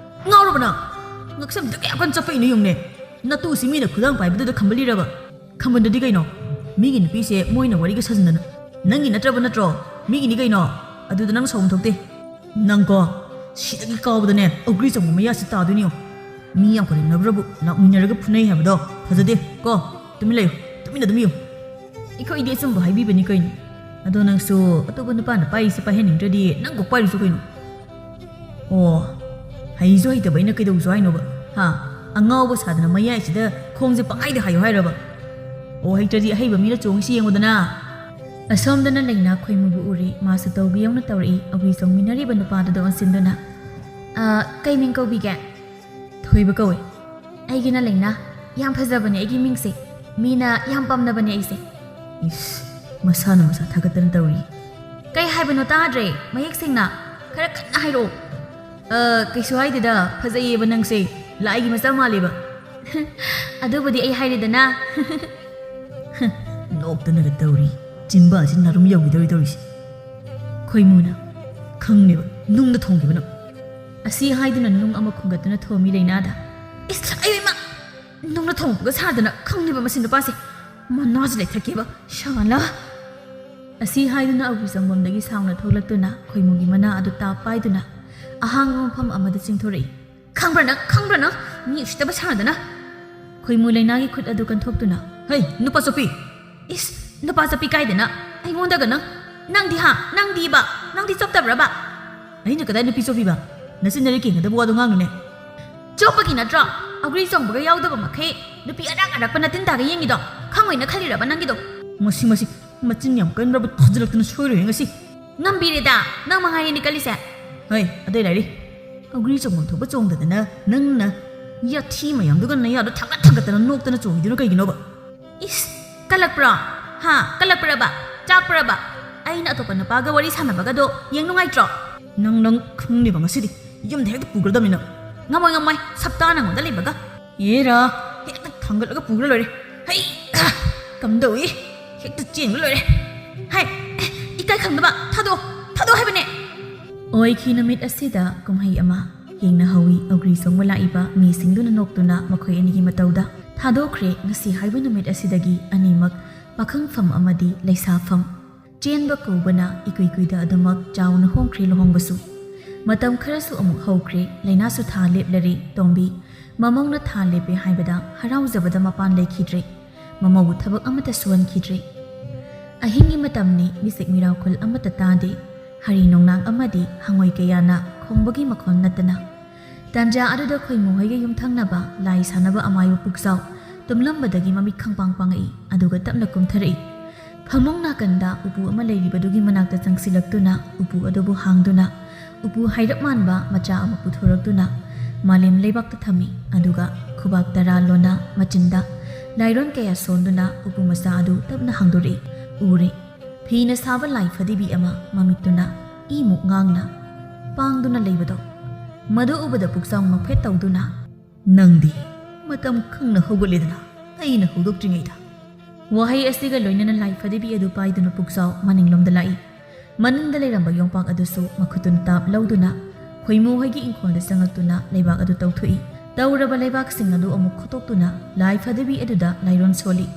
[SPEAKER 1] ꯉꯥꯎꯔꯕꯅ ꯉꯛꯁꯝꯗ ꯀꯌꯥ ꯀꯟ ꯆꯞꯄꯛꯏꯅꯣ ꯌꯦꯡꯉꯨꯅꯦ ꯅꯇꯨꯁꯤ ꯃꯤꯅ ꯈꯨꯗꯥꯡ ꯄꯥꯏꯕꯗꯨꯗ ꯈꯝꯕꯜꯂꯤꯔꯕ ꯈꯝꯕꯟꯗꯗꯤ ꯀꯩꯅꯣ ꯃꯤꯒꯤ ꯅꯨꯄꯤꯁꯦ ꯃꯣꯏꯅ ꯋꯥꯔꯤꯒ ꯁꯥꯖꯤꯟꯗꯅ ꯅꯪꯒꯤ ꯅꯠꯇ꯭ꯔꯣ ꯃꯤꯒꯤꯅꯤ ꯀꯩꯅꯣ ꯑꯗꯨꯗ ꯅꯪ ꯁꯥꯎꯝ ꯊꯣꯛꯇꯦ ꯅꯪꯀꯣ ꯁꯤꯗꯒꯤ ꯀꯥꯎꯕꯗꯅꯦ ꯑꯧꯒ꯭ꯔꯤ ꯆꯣꯡꯕ ꯃꯌꯥꯁꯤ ꯇꯥꯗꯣꯏꯅꯤ ꯃꯤ ꯌꯥꯝ ꯀꯔꯦꯝꯅꯕ꯭ꯔꯕꯨ ꯂꯥꯛꯃꯤꯟꯅꯔꯒ ꯐꯨꯅꯩ ꯍꯥꯏꯕꯗꯣ ꯐꯖꯗꯦ ꯀꯣ ꯇꯨꯃꯤꯟ ꯂꯩꯌꯨ ꯇꯨꯃꯤꯟꯅ ꯑꯗꯨꯝ ꯏꯌꯨ ꯑꯩꯈꯣꯏꯗꯤ ꯑꯆꯨꯝꯕ ꯍꯥꯏꯕꯤꯕꯅꯤ ꯀꯩꯅꯣ ꯑꯗꯣ ꯅꯪꯁꯨ ꯑꯇꯣꯞꯄ ꯅꯨꯄꯥꯅ ꯄꯥꯏꯔꯤꯁꯦ ꯄꯥꯏꯍꯟꯅꯤꯡꯗ꯭ꯔꯗꯤ ꯅꯪ ꯀꯣꯛ ꯄꯥꯏꯔꯨꯁꯨ ꯀꯩꯅꯣ ꯑꯣ ꯍꯩꯁꯨ ꯍꯩꯇꯕ ꯑꯩꯅ ꯀꯩꯗꯧꯁꯨ ꯍꯥꯏꯅꯣꯕ ꯍꯥ ꯑꯉꯥꯎꯕ ꯁꯥꯗꯅ ꯃꯌꯥꯏꯁꯤꯗ ꯈꯣꯡꯁꯦ ꯄꯪꯍꯥꯏꯗ ꯍꯥꯏꯌꯣ ꯍꯥꯏꯔꯕ ꯑꯣ ꯍꯩꯇ꯭ꯔꯗꯤ ꯑꯍꯩꯕ ꯃꯤꯅ ꯆꯣꯡꯉꯤꯁꯤ ꯌꯦꯡꯉꯨꯗꯅ ꯑꯁꯣꯝꯗꯅ ꯂꯩꯅꯥ ꯈꯣꯏꯃꯨꯕꯨ ꯎꯔꯤ ꯃꯥꯁꯨ ꯇꯧꯕꯤ ꯌꯧꯅ ꯇꯧꯔꯛꯏ ꯑꯧꯒ꯭ꯔꯤ ꯆꯣꯡꯃꯤꯟꯅꯔꯤꯕ ꯅꯨꯄꯥꯗꯨꯗ ꯑꯣꯟꯁꯤꯟꯗꯨꯅ ꯀꯩ ꯃꯤꯡ ꯀꯧꯕꯤꯒꯦ ꯊꯣꯏꯕ ꯀꯧꯋꯦ ꯑꯩꯒꯤꯅ ꯂꯩꯅꯥ ꯌꯥꯝ ꯐꯖꯕꯅꯦ ꯑꯩꯒꯤ ꯃꯤꯡꯁꯦ ꯃꯤꯅ ꯌꯥꯝ ꯄꯥꯝꯅꯕꯅꯦ ꯑꯩꯁꯦ ꯏꯁ ꯃꯁꯥꯅ ꯃꯁꯥ ꯊꯥꯒꯠꯇꯅ ꯇꯧꯔꯤ ꯀꯩ ꯍꯥꯏꯕꯅꯣ ꯇꯥꯗ꯭ꯔꯦ ꯃꯌꯦꯛ ꯁꯦꯡꯅ ꯈꯔ ꯀꯟꯅ ꯍꯥꯏꯔꯛꯑꯣ ꯀꯩꯁꯨ ꯍꯥꯏꯗꯦꯗ ꯐꯖꯩꯌꯦꯕ ꯅꯪꯁꯦ ꯂꯥꯏꯒꯤ ꯃꯆꯥ ꯃꯥꯜꯂꯦꯕ ꯑꯗꯨꯕꯨꯗꯤ ꯑꯩ ꯍꯥꯏꯔꯦꯗꯅ ꯅꯣꯛꯇꯅꯒ ꯇꯧꯔꯤ ꯆꯤꯟꯕꯥꯟꯁꯤ ꯅꯥꯔꯨꯝ ꯌꯧꯈꯤꯗꯧꯔꯤ ꯇꯧꯔꯤꯁꯦ ꯈꯣꯏꯃꯨꯅ ꯈꯪꯅꯦꯕ ꯅꯨꯡꯗ ꯊꯣꯡꯈꯤꯕꯅ ꯑꯁꯤ ꯍꯥꯏꯗꯨꯅ ꯅꯨꯡ ꯑꯃ ꯈꯨꯡꯒꯠꯇꯨꯅ ꯊꯣꯝꯃꯤ ꯂꯩꯅꯥꯗ ꯏꯁ ꯑꯩꯃ ꯅꯨꯡꯅ ꯊꯣꯡꯕꯒ ꯁꯥꯗꯅ ꯈꯪꯅꯦꯕ ꯃꯁꯤ ꯅꯨꯄꯥꯁꯦ ꯃꯅꯥꯁꯤ ꯂꯩꯊꯛꯀꯦꯕ ꯁꯥꯂꯥ ꯑꯁꯤ ꯍꯥꯏꯗꯨꯅ ꯑꯧꯒ꯭ꯔꯤ ꯆꯣꯡꯕꯝꯗꯒꯤ ꯁꯥꯎꯅ ꯊꯣꯛꯂꯛꯇꯨꯅ ꯈꯣꯏꯃꯨꯒꯤ ꯃꯅꯥ ꯑꯗꯨ ꯇꯥꯞ ꯄꯥꯏꯗꯨꯅ ꯑꯍꯥꯡꯕ ꯃꯐꯝ ꯑꯃꯗ ꯆꯤꯡꯊꯣꯔꯛꯏ ꯈꯪꯕ꯭ꯔꯥ ꯅꯪ ꯃꯤ ꯎꯁꯤꯠꯇꯕ ꯁꯥꯗꯅ ꯈꯣꯏꯃꯨ ꯂꯩꯅꯥꯒꯤ ꯈꯨꯠ ꯑꯗꯨ ꯀꯟꯊꯣꯛꯇꯨꯅ ꯍꯩ ꯅꯨꯄꯥ ꯆꯞꯄꯤ ꯏꯁ ꯅꯨꯄꯥ ꯆꯞꯄꯤ ꯀꯥꯏꯗꯅ ꯑꯩꯉꯣꯟꯗꯒ ꯅꯪꯗꯤ ꯆꯣꯞꯇꯕ꯭ꯔꯕ ꯑꯩꯅ ꯀꯗꯥꯏ ꯅꯨꯄꯤ ꯆꯣꯞꯄꯤꯕ ꯅꯆꯤꯟꯅꯔꯤ ꯀꯦꯡꯒꯗꯕ ꯋꯥꯗꯣ ꯉꯥꯡꯅꯨꯅꯦ ꯆꯣꯞꯄꯒꯤ ꯅꯠꯇ꯭ꯔꯣ ꯑꯧꯒ꯭ꯔꯤ ꯆꯣꯡꯕꯒ ꯌꯥꯎꯗꯕ ꯃꯈꯩ ꯅꯨꯄꯤ ꯑꯔꯥꯛꯄ ꯅꯇꯤꯟ ꯇꯥꯒ ꯌꯦꯡꯉꯤꯗꯣ ꯈꯪꯉꯣꯏꯅ ꯈꯜꯂꯤꯔꯕ ꯅꯪꯒꯤꯗꯣ ꯃꯁꯤ ꯃꯆꯤꯟ ꯌꯥꯝ ꯀꯟꯕ꯭ꯔꯕ ꯊꯥꯖꯤꯜꯂꯛꯇꯅ ꯁꯣꯏꯔꯣꯏ ꯉꯁꯤ ꯉꯝꯕꯤꯔꯦꯗ ꯅꯪ ꯃꯉꯥꯏꯔꯦꯅꯤ ꯀꯜꯂꯤꯁꯦ ꯍꯣꯏ ꯑꯗꯩ ꯂꯩꯔꯤ ꯑꯧꯒ꯭ꯔꯤ ꯆꯣꯡꯐꯝ ꯊꯣꯛꯄ ꯆꯣꯡꯗꯗꯅ ꯅꯪꯅ ꯌꯥꯊꯤ ꯃꯌꯥꯝꯗꯨꯒ ꯅꯌꯥꯗꯣ ꯊꯥꯡꯒꯠꯇꯅ ꯅꯣꯛꯇꯅ ꯆꯣꯡꯉꯤꯗꯨꯅ ꯀꯩꯒꯤꯅꯣꯕ ꯏꯁ ꯀꯜꯂꯛꯄ꯭ꯔꯕ ꯆꯥꯛꯄ꯭ꯔꯕ ꯑꯩꯅ ꯑꯇꯣꯞꯄ ꯅꯨꯄꯥꯒ ꯋꯥꯔꯤ ꯁꯥꯟꯅꯕꯒꯗꯣ ꯌꯦꯡ ꯅꯨꯡꯉꯥꯏꯇ꯭ꯔꯣ ꯅꯪ ꯈꯪꯅꯦꯕ ꯉꯁꯤꯗꯤ ꯌꯨꯝꯗ ꯍꯦꯛꯇ ꯄꯨꯒ꯭ꯔꯗꯕꯅꯤꯅ ꯉꯝꯃꯣꯏ ꯁꯞꯇꯥ ꯅꯪꯉꯣꯟꯗ ꯂꯩꯕꯒ ꯑꯦꯔꯥ ꯍꯦꯛꯇ ꯊꯥꯡꯒꯠꯂꯒ ꯄꯨꯒ꯭ꯔ ꯂꯣꯏꯔꯦ ꯍꯩ ꯀꯝꯗꯧꯏ ꯍꯦꯛꯇ ꯆꯦꯟꯒ ꯂꯣꯏꯔꯦ ꯍꯥꯏ ꯏꯀꯥꯏ ꯈꯪꯗꯕ ꯊꯥꯗꯣꯛ ꯍꯥꯏꯕꯅꯦ ꯑꯣꯏꯈꯤ ꯅꯨꯃꯤꯠ ꯑꯁꯤꯗ ꯀꯨꯝꯍꯩ ꯑꯃ ꯌꯦꯡꯅꯍꯧꯋꯤ ꯑꯧꯒ꯭ꯔꯤ ꯆꯣꯡꯕ ꯂꯥꯛꯏꯕ ꯃꯤꯁꯤꯡꯗꯨꯅ ꯅꯣꯛꯇꯨꯅ ꯃꯈꯣꯏ ꯑꯅꯤꯒꯤ ꯃꯇꯧꯗ ꯊꯥꯗꯣꯛꯈ꯭ꯔꯦ ꯉꯁꯤ ꯍꯥꯏꯕ ꯅꯨꯃꯤꯠ ꯑꯁꯤꯗꯒꯤ ꯑꯅꯤꯃꯛ ꯄꯥꯈꯪꯐꯝ ꯑꯃꯗꯤ ꯂꯩꯁꯥꯐꯝ ꯆꯦꯟꯕ ꯀꯧꯕꯅ ꯏꯀꯨꯏ ꯀꯨꯏꯗ ꯑꯗꯨꯃꯛ ꯆꯥꯎꯅ ꯍꯣꯡꯈ꯭ꯔꯦ ꯂꯨꯍꯣꯡꯕꯁꯨ ꯃꯇꯝ ꯈꯔꯁꯨ ꯑꯃꯨꯛ ꯍꯧꯈ꯭ꯔꯦ ꯂꯩꯅꯥꯁꯨ ꯊꯥ ꯂꯦꯞꯂꯔꯦ ꯇꯣꯝꯕꯤ ꯃꯃꯧꯅ ꯊꯥ ꯂꯦꯞꯄꯦ ꯍꯥꯏꯕꯗ ꯍꯔꯥꯎꯖꯕꯗ ꯃꯄꯥꯟ ꯂꯩꯈꯤꯗ꯭ꯔꯦ ꯃꯃꯧꯕꯨ ꯊꯕꯛ ꯑꯃꯠꯇ ꯁꯨꯍꯟꯈꯤꯗ꯭ꯔꯦ ꯑꯍꯤꯡꯒꯤ ꯃꯇꯝꯅꯤ ꯃꯤꯁꯤꯛ ꯃꯤꯔꯥꯎꯈꯨꯜ ꯑꯃꯠꯇ ꯇꯥꯗꯦ ꯍꯔꯤ ꯅꯣꯡꯅꯥꯡ ꯑꯃꯗꯤ ꯍꯪꯉꯣꯏ ꯀꯌꯥꯅ ꯈꯣꯡꯕꯒꯤ ꯃꯈꯣꯟ ꯅꯠꯇꯅ ꯇꯥꯟꯖꯥ ꯑꯗꯨꯗ ꯈꯣꯏꯃꯨ ꯍꯣꯏꯒ ꯌꯨꯝꯊꯪꯅꯕ ꯂꯥꯏ ꯁꯥꯟꯅꯕ ꯑꯃꯥꯏꯕ ꯄꯨꯛꯆꯥꯎ ꯇꯨꯝꯂꯝꯕꯗꯒꯤ ꯃꯃꯤꯠ ꯈꯪꯄꯥꯡ ꯄꯥꯡꯉꯛꯏ ꯑꯗꯨꯒ ꯇꯞꯅ ꯀꯨꯝꯊꯔꯛꯏ ꯐꯃꯨꯡ ꯅꯥꯀꯟꯗ ꯎꯄꯨ ꯑꯃ ꯂꯩꯔꯤꯕꯗꯨꯒꯤ ꯃꯅꯥꯛꯇ ꯆꯪꯁꯤꯜꯂꯛꯇꯨꯅ ꯎꯄꯨ ꯑꯗꯨꯕꯨ ꯍꯥꯡꯗꯨꯅ ꯎꯄꯨ ꯍꯥꯏꯔꯞ ꯃꯥꯟꯕ ꯃꯆꯥ ꯑꯃ ꯄꯨꯊꯣꯔꯛꯇꯨꯅ ꯃꯥꯂꯦꯝ ꯂꯩꯕꯥꯛꯇ ꯊꯝꯃꯤ ꯑꯗꯨꯒ ꯈꯨꯕꯥꯛ ꯇꯔꯥ ꯂꯣꯟꯅ ꯃꯆꯤꯟꯗ ꯂꯥꯏꯔꯣꯟ ꯀꯌꯥ ꯁꯣꯟꯗꯨꯅ ꯎꯄꯨ ꯃꯆꯥ ꯑꯗꯨ ꯇꯞꯅ ꯍꯥꯡꯗꯣꯔꯛꯏ ꯎꯔꯦ ꯐꯤꯅ ꯁꯥꯕ ꯂꯥꯏ ꯐꯗꯤꯕꯤ ꯑꯃ ꯃꯃꯤꯠꯇꯨꯅ ꯏꯃꯨꯛ ꯉꯥꯡꯅ ꯄꯥꯡꯗꯨꯅ ꯂꯩꯕꯗꯣ ꯃꯗꯨ ꯎꯕꯗ ꯄꯨꯛꯆꯥꯎ ꯅꯣꯛꯐꯦꯠ ꯇꯧꯗꯨꯅ ꯅꯪꯗꯤ ꯃꯇꯝ ꯈꯪꯅ ꯍꯧꯒꯠꯂꯦꯗꯅ ꯑꯩꯅ ꯍꯧꯗꯣꯛꯇ꯭ꯔꯤꯉꯩꯗ ꯋꯥꯍꯩ ꯑꯁꯤꯒ ꯂꯣꯏꯅꯅ ꯂꯥꯏ ꯐꯗꯤꯕꯤ ꯑꯗꯨ ꯄꯥꯏꯗꯨꯅ ꯄꯨꯛꯆꯥꯎ ꯃꯅꯤꯡꯂꯣꯝꯗ ꯂꯥꯛꯏ ꯃꯅꯤꯡꯗ ꯂꯩꯔꯝꯕ ꯌꯣꯡꯄꯥꯛ ꯑꯗꯨꯁꯨ ꯃꯈꯨꯠꯇꯨꯅ ꯇꯥꯞ ꯂꯧꯗꯨꯅ ꯈꯣꯏꯃꯨ ꯍꯣꯏꯒꯤ ꯏꯪꯈꯣꯜꯗ ꯆꯪꯉꯛꯇꯨꯅ ꯂꯩꯕꯥꯛ ꯑꯗꯨ ꯇꯧꯊꯣꯛꯏ ꯇꯧꯔꯕ ꯂꯩꯕꯥꯛꯁꯤꯡ ꯑꯗꯨ ꯑꯃꯨꯛ ꯈꯣꯠꯇꯣꯛꯇꯨꯅ ꯂꯥꯏ ꯐꯗꯤꯕꯤ ꯑꯗꯨꯗ ꯂꯥꯏꯔꯣꯟ ꯁꯣꯜꯂꯤ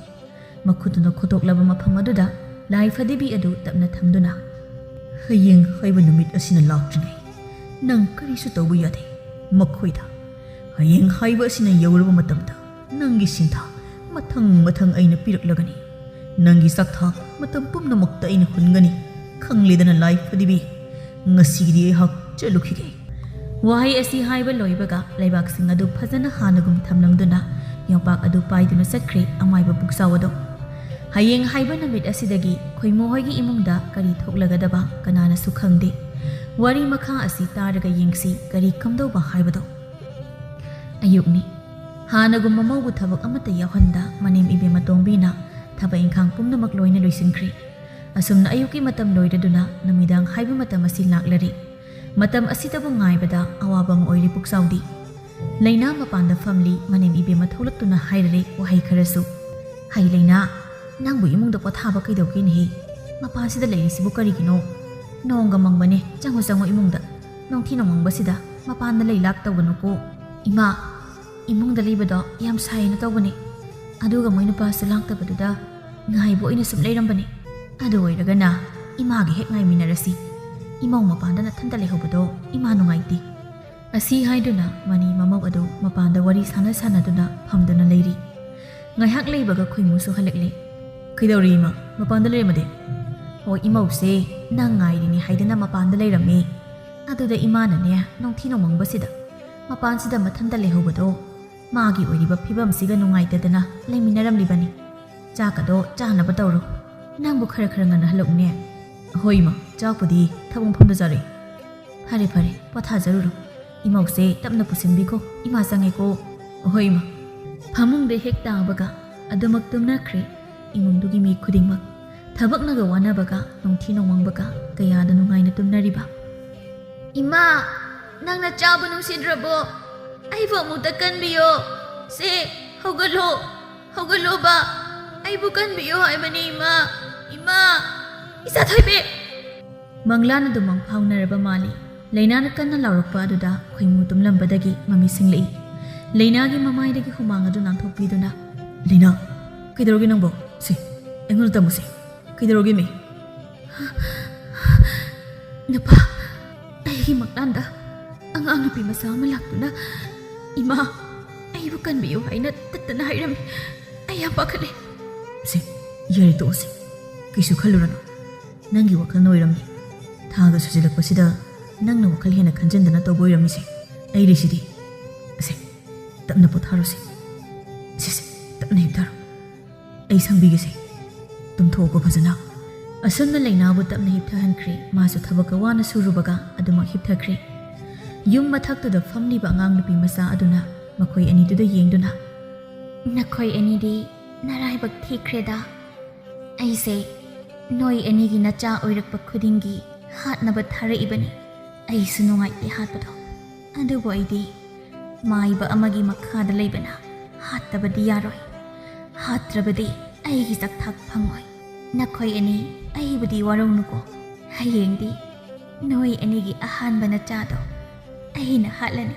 [SPEAKER 1] ꯃꯈꯨꯠꯇꯨꯅ ꯈꯣꯠꯇꯣꯛꯂꯕ ꯃꯐꯝ ꯑꯗꯨꯗ ꯂꯥꯏ ꯐꯗꯤꯕꯤ ꯑꯗꯨ ꯇꯞꯅ ꯊꯝꯗꯨꯅ ꯍꯌꯦꯡ ꯍꯥꯏꯕ ꯅꯨꯃꯤꯠ ꯑꯁꯤꯅ ꯂꯥꯛꯇ꯭ꯔꯤꯉꯩ ꯅꯪ ꯀꯔꯤꯁꯨ ꯇꯧꯕ ꯌꯥꯗꯦ ꯃꯈꯣꯏꯗ ꯍꯌꯦꯡ ꯍꯥꯏꯕ ꯑꯁꯤꯅ ꯌꯧꯔꯕ ꯃꯇꯝꯗ ꯅꯪꯒꯤ ꯁꯤꯟꯊꯥ ꯃꯊꯪ ꯑꯩꯅ ꯄꯤꯔꯛꯂꯒꯅꯤ ꯅꯪꯒꯤ ꯆꯥꯛꯊꯥ ꯃꯇꯝ ꯄꯨꯝꯅꯃꯛꯇ ꯑꯩꯅ ꯍꯨꯟꯒꯅꯤ ꯈꯪꯂꯦꯗꯅ ꯂꯥꯏ ꯐꯗꯤꯕꯤ ꯉꯁꯤꯒꯤꯗꯤ ꯑꯩꯍꯥꯛ ꯆꯠꯂꯨꯈꯤꯒꯦ ꯋꯥꯍꯩ ꯑꯁꯤ ꯍꯥꯏꯕ ꯂꯣꯏꯕꯒ ꯂꯩꯕꯥꯛꯁꯤꯡ ꯑꯗꯨ ꯐꯖꯅ ꯍꯥꯟꯅꯒꯨꯝ ꯊꯝꯂꯝꯗꯨꯅ ꯌꯣꯡꯄꯥꯛ ꯑꯗꯨ ꯄꯥꯏꯗꯨꯅ ꯆꯠꯈ꯭ꯔꯦ ꯑꯃꯥꯏꯕ ꯄꯨꯛꯆꯥꯎ ꯑꯗꯣ ꯍꯌꯦꯡ ꯍꯥꯏꯕ ꯅꯨꯃꯤꯠ ꯑꯁꯤꯗꯒꯤ ꯈꯣꯏꯃꯨ ꯍꯣꯏꯒꯤ ꯏꯃꯨꯡꯗ ꯀꯔꯤ ꯊꯣꯛꯂꯒꯗꯕ ꯀꯅꯥꯅꯁꯨ ꯈꯪꯗꯦ ꯋꯥꯔꯤ ꯃꯈꯥ ꯑꯁꯤ ꯇꯥꯔꯒ ꯌꯦꯡꯁꯤ ꯀꯔꯤ ꯀꯝꯗꯧꯕ ꯍꯥꯏꯕꯗꯣ ꯑꯌꯨꯛꯅꯤ ꯍꯥꯟꯅꯒꯨꯝ ꯃꯃꯧꯕꯨ ꯊꯕꯛ ꯑꯃꯠꯇ ꯌꯥꯎꯍꯟꯗ ꯃꯅꯦꯝ ꯏꯕꯦꯝꯃ ꯇꯣꯝꯕꯤꯅ ꯊꯕꯛ ꯏꯪꯈꯥꯡ ꯄꯨꯝꯅꯃꯛ ꯂꯣꯏꯅ ꯂꯣꯏꯁꯤꯟꯈ꯭ꯔꯦ ꯑꯁꯨꯝꯅ ꯑꯌꯨꯛꯀꯤ ꯃꯇꯝ ꯂꯣꯏꯔꯗꯨꯅ ꯅꯨꯃꯤꯗꯥꯡ ꯍꯥꯏꯕ ꯃꯇꯝ ꯑꯁꯤ ꯂꯥꯛꯂꯔꯤ ꯃꯇꯝ ꯑꯁꯤꯗꯕꯨ ꯉꯥꯏꯕꯗ ꯑꯋꯥꯕ ꯑꯃ ꯑꯣꯏꯔꯤ ꯄꯨꯛꯆꯥꯎꯗꯤ ꯂꯩꯅꯥ ꯃꯄꯥꯟꯗ ꯐꯝꯂꯤ ꯃꯅꯦꯝ ꯏꯕꯦꯝꯃ ꯊꯣꯛꯂꯛꯇꯨꯅ ꯍꯥꯏꯔꯔꯦ ꯋꯥꯍꯩ ꯈꯔꯁꯨ ꯍꯩ ꯂꯩꯅꯥ ꯅꯪꯕꯨ ꯏꯃꯨꯡꯗ ꯄꯣꯊꯥꯕ ꯀꯩꯗꯧꯒꯦꯅꯦꯍꯦ ꯃꯄꯥꯟꯁꯤꯗ ꯂꯩꯔꯤꯁꯤꯕꯨ ꯀꯔꯤꯒꯤꯅꯣ ꯅꯣꯡꯒ ꯃꯪꯕꯅꯦ ꯆꯪꯉꯣ ꯏꯃꯨꯡꯗ ꯅꯣꯡꯊꯤ ꯅꯣꯡꯃꯪꯕꯁꯤꯗ ꯃꯄꯥꯟꯗ ꯂꯩ ꯂꯥꯛ ꯇꯧꯒꯅꯨꯀꯣ ꯏꯃꯥ ꯏꯃꯨꯡꯗ ꯂꯩꯕꯗꯣ ꯌꯥꯝ ꯁꯥꯏꯅ ꯇꯧꯕꯅꯦ ꯑꯗꯨꯒ ꯃꯣꯏ ꯅꯨꯄꯥꯁꯨ ꯂꯥꯛꯇꯕꯗꯨꯗ ꯉꯥꯏꯕ ꯑꯣꯏꯅ ꯁꯨꯝ ꯂꯩꯔꯝꯕꯅꯦ ꯑꯗꯨ ꯑꯣꯏꯔꯒꯅ ꯏꯃꯥꯒꯤ ꯍꯦꯛ ꯉꯥꯏꯃꯤꯟꯅꯔꯁꯤ ꯏꯃꯧ ꯃꯄꯥꯟꯗ ꯅꯊꯟꯇ ꯂꯩꯍꯧꯕꯗꯣ ꯏꯃꯥ ꯅꯨꯡꯉꯥꯏꯇꯦ ꯑꯁꯤ ꯍꯥꯏꯗꯨꯅ ꯃꯅꯤ ꯃꯃꯧ ꯑꯗꯨ ꯃꯄꯥꯟꯗ ꯋꯥꯔꯤ ꯁꯥꯟꯅꯗꯨꯅ ꯐꯝꯗꯨꯅ ꯂꯩꯔꯤ ꯉꯥꯏꯍꯥꯛ ꯂꯩꯕꯒ ꯈꯣꯏꯃꯨꯁꯨ ꯍꯜꯂꯛꯂꯦ ꯀꯩꯗꯧꯔꯤ ꯏꯃꯥ ꯃꯄꯥꯟꯗ ꯂꯩꯔꯝꯃꯗꯤ ꯍꯣꯏ ꯏꯃꯧꯁꯦ ꯅꯪ ꯉꯥꯏꯔꯤꯅꯤ ꯍꯥꯏꯗꯅ ꯃꯄꯥꯟꯗ ꯂꯩꯔꯝꯃꯦ ꯑꯗꯨꯗ ꯏꯃꯥꯅꯅꯦ ꯅꯣꯡꯊꯤ ꯅꯣꯡꯃꯪꯕꯁꯤꯗ ꯃꯄꯥꯟꯁꯤꯗ ꯃꯊꯟꯇ ꯂꯩꯍꯧꯕꯗꯣ ꯃꯥꯒꯤ ꯑꯣꯏꯔꯤꯕ ꯐꯤꯕꯝꯁꯤꯒ ꯅꯨꯡꯉꯥꯏꯇꯗꯅ ꯂꯩꯃꯤꯟꯅꯔꯝꯂꯤꯕꯅꯤ ꯆꯥꯛꯀꯗꯣ ꯆꯥꯅꯕ ꯇꯧꯔꯣ ꯅꯪꯕꯨ ꯈꯔ ꯉꯟꯅ ꯍꯜꯂꯛꯎꯅꯦ ꯍꯣꯏ ꯏꯃꯥ ꯆꯥꯛꯄꯨꯗꯤ ꯊꯕꯛ ꯃꯐꯝꯗ ꯆꯥꯔꯦ ꯐꯔꯦ ꯄꯣꯊꯥꯖꯔꯨꯔꯣ ꯏꯃꯧꯁꯦ ꯇꯞꯅ ꯄꯨꯁꯤꯟꯕꯤꯈꯣ ꯏꯃꯥ ꯆꯪꯉꯦꯀꯣ ꯍꯣꯏ ꯏꯃꯥ ꯐꯃꯨꯡꯗ ꯍꯦꯛ ꯇꯥꯕꯒ ꯑꯗꯨꯃꯛ ꯇꯨꯝꯅꯈ꯭ꯔꯦ ꯏꯃꯨꯡꯗꯨꯒꯤ ꯃꯤ ꯈꯨꯗꯤꯡꯃꯛ ꯊꯕꯛꯅꯒ ꯋꯥꯅꯕꯒ ꯅꯣꯡꯊꯤ ꯅꯣꯡꯃꯪꯕꯒ ꯀꯌꯥꯗ ꯅꯨꯡꯉꯥꯏꯅ ꯇꯨꯝꯅꯔꯤꯕ ꯏꯃꯥ ꯅꯪꯅ ꯆꯥꯕ ꯅꯨꯡꯁꯤꯗ꯭ꯔꯕꯣ ꯑꯩꯕꯨ ꯑꯃꯨꯛꯇ ꯀꯟꯕꯤꯌꯣ ꯁꯦ ꯍꯧꯒꯠꯂꯣꯕ ꯑꯩꯕꯨ ꯀꯟꯕꯤꯌꯣ ꯍꯥꯏꯕꯅꯤ ꯏꯃꯥ ꯏꯆꯥ ꯊꯣꯏꯕꯤ ꯃꯪꯂꯥꯟ ꯑꯗꯨꯃꯛ ꯐꯥꯎꯅꯔꯕ ꯃꯥꯜꯂꯤ ꯂꯩꯅꯥꯅ ꯀꯟꯅ ꯂꯥꯎꯔꯛꯄ ꯑꯗꯨꯗ ꯈꯣꯏꯃꯨ ꯇꯨꯝꯂꯝꯕꯗꯒꯤ ꯃꯃꯤ ꯁꯤꯡꯂꯛꯏ ꯂꯩꯅꯥꯒꯤ ꯃꯃꯥꯏꯗꯒꯤ ꯍꯨꯃꯥꯡ ꯑꯗꯨ ꯅꯥꯟꯊꯣꯛꯄꯤꯗꯨꯅ ꯂꯩꯅꯥ ꯀꯩꯗꯧꯔꯒꯦ ꯅꯪꯕꯣ ꯁꯤ ꯑꯩꯉꯣꯟꯗ ꯇꯝꯃꯨꯁꯦ ꯀꯩꯗꯧꯔꯒꯦ ꯃꯤ ꯅꯨꯄꯥ ꯑꯩꯒꯤ ꯃꯪꯂꯥꯟꯗ ꯑꯉꯥꯡ ꯅꯨꯄꯤ ꯃꯆꯥ ꯑꯃ ꯂꯥꯛꯇꯨꯅ ꯏꯃꯥ ꯑꯩꯕꯨ ꯀꯟꯕꯤꯌꯨ ꯍꯥꯏꯅ ꯇꯠꯇꯅ ꯍꯥꯏꯔꯝꯃꯤ ꯑꯩ ꯌꯥꯝ ꯄꯥꯈꯠꯂꯦ ꯁꯤ ꯌꯥꯔꯦ ꯇꯣꯛꯑꯁꯤ ꯀꯩꯁꯨ ꯈꯜꯂꯨꯔꯅꯨ ꯅꯪꯒꯤ ꯋꯥꯈꯜꯅ ꯑꯣꯏꯔꯝꯅꯤ ꯊꯥꯒ ꯁꯨꯖꯤꯜꯂꯛꯄꯁꯤꯗ ꯅꯪꯅ ꯋꯥꯈꯜ ꯍꯦꯟꯅ ꯈꯟꯖꯤꯟꯗꯅ ꯇꯧꯕ ꯑꯣꯏꯔꯝꯃꯤꯁꯦ ꯑꯩꯔꯤꯁꯤꯗꯤ ꯑꯁꯦ ꯇꯞꯅ ꯄꯣꯊꯥꯔꯣꯁꯤ ꯁꯤꯁꯦ ꯇꯞꯅ ꯍꯤꯞꯊꯔꯣ ꯑꯩ ꯁꯪꯕꯤꯒꯦꯁꯦ ꯇꯨꯝꯊꯣꯛꯑꯣꯀꯣ ꯐꯖꯅ ꯑꯁꯨꯝꯅ ꯂꯩꯅꯥꯕꯨ ꯇꯞꯅ ꯍꯤꯞꯊꯍꯟꯈ꯭ꯔꯦ ꯃꯥꯁꯨ ꯊꯕꯛꯀ ꯋꯥꯅ ꯁꯨꯔꯨꯕꯒ ꯑꯗꯨꯃꯛ ꯍꯤꯞꯊꯈ꯭ꯔꯦ ꯌꯨꯝ ꯃꯊꯛꯇꯨꯗ ꯐꯝꯂꯤꯕ ꯑꯉꯥꯡ ꯅꯨꯄꯤ ꯃꯆꯥ ꯑꯗꯨꯅ ꯃꯈꯣꯏ ꯑꯅꯤꯗꯨꯗ ꯌꯦꯡꯗꯨꯅ ꯅꯈꯣꯏ ꯑꯅꯤꯗꯤ ꯅꯔꯥꯏꯕꯛ ꯊꯤꯈ꯭ꯔꯦꯗ ꯑꯩꯁꯦ ꯅꯣꯏ ꯑꯅꯤꯒꯤ ꯅꯆꯥ ꯑꯣꯏꯔꯛꯄ ꯈꯨꯗꯤꯡꯒꯤ ꯍꯥꯠꯅꯕ ꯊꯥꯔꯛꯏꯕꯅꯤ ꯑꯩꯁꯨ ꯅꯨꯡꯉꯥꯏꯇꯦ ꯍꯥꯠꯄꯗꯣ ꯑꯗꯨꯕꯨ ꯑꯩꯗꯤ ꯃꯥꯏꯕ ꯑꯃꯒꯤ ꯃꯈꯥꯗ ꯂꯩꯕꯅ ꯍꯥꯠꯇꯕꯗꯤ ꯌꯥꯔꯣꯏ ꯍꯥꯠꯇ꯭ꯔꯕꯗꯤ ꯑꯩꯒꯤ ꯆꯥꯛꯊꯥꯛ ꯐꯪꯉꯣꯏ ꯅꯈꯣꯏ ꯑꯅꯤ ꯑꯩꯕꯨꯗꯤ ꯋꯥꯔꯧꯅꯨꯀꯣ ꯍꯌꯦꯡꯗꯤ ꯅꯣꯏ ꯑꯅꯤꯒꯤ ꯑꯍꯥꯟꯕ ꯅꯆꯥꯗꯣ ꯑꯩꯅ ꯍꯥꯠꯂꯅꯤ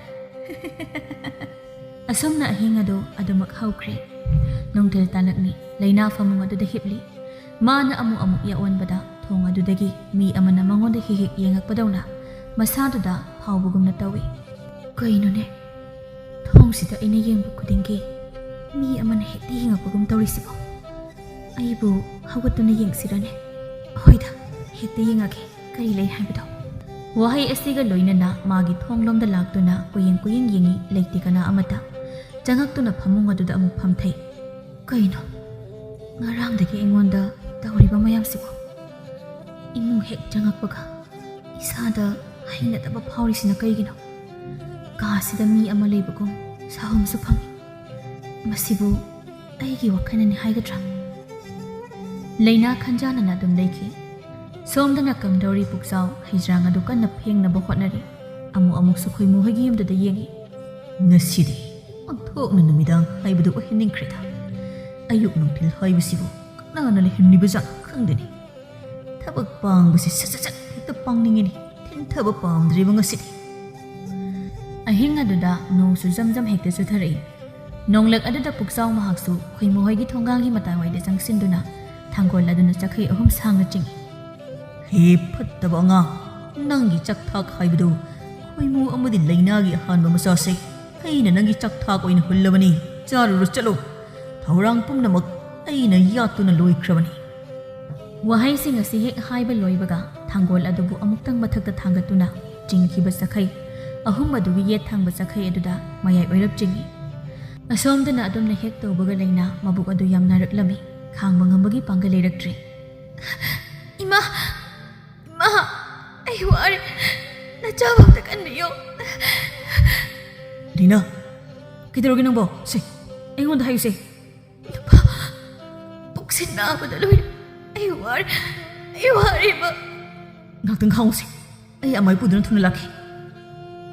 [SPEAKER 1] ꯑꯁꯨꯝꯅ ꯑꯍꯤꯡ ꯑꯗꯨ ꯑꯗꯨꯃꯛ ꯍꯧꯈ꯭ꯔꯦ ꯅꯨꯡꯊꯤꯜ ꯇꯥꯂꯛꯅꯤ ꯂꯩꯅꯥ ꯐꯃꯨꯡ ꯑꯗꯨꯗ ꯍꯤꯞꯂꯤ Mana amuk yaonbada thong adudagi mi amana mangonda hihik yengakpadawna masaduda phawbugumna tawi. Kainone thong sida aina yengbu khudingi mi amana hekti yengakpagum tawrisibo. Aibu hawgatuna yengsirane. Hoida hekti yengake kari lei haibado. Wahai asiga loinana magi thonglomda laktuna kuyeng yengi leikti kana amata jangaktuna phamung aduda amuk phamthai. Kaino ngarangdagi ingonda tawriba mayamsibo imung hek jangakpaga isada hainataba phaurisina kaigino kasida mi ama leibagum sahumsu phangi masibu aigi wakhanani haigadra leina khanjana na dum leiki somdana kamdori puksau hijrang adu kanna phengnaba hotnari amu sukhoi muhagi yumdada yengi ngasidi onthokna numidang haibadu ohiningkrida ayuk nungtil haibasibu nana le himnibaja khangdeni thabak pangbasi sasasat hekta pangningini thin thaba pamdriba ngasidi ahing aduda nosu jamjam hekta sutharai nonglak aduda puksau mahaksu khoimuhoigi thongangi matawai changsinduna thangol aduna chakhai ahum sangna chingi he phattaba nga nangi chakthak haibadu khoimu amadi lainagi hanba masase aina nangi chakthak oina hullabani charu chalo thorang pumnamak aina yatuna loikrabani wahai sing asi hek haiba loibaga thangol adubu amuktang mathakta thangatuna chingkhiba sakhai ahum adugi ye thangba sakhai aduda mayai oirap chingi asomdana adumna hek tobaga leina mabuk adu yamna raklami khangba ngambagi pangal leiraktre ima ai war na chawam ta kanniyo Lina kidarogi nangbo se engonda hayu se Sinabada loy ay war iba ngakdang khangsi ay amay puduna thuna laki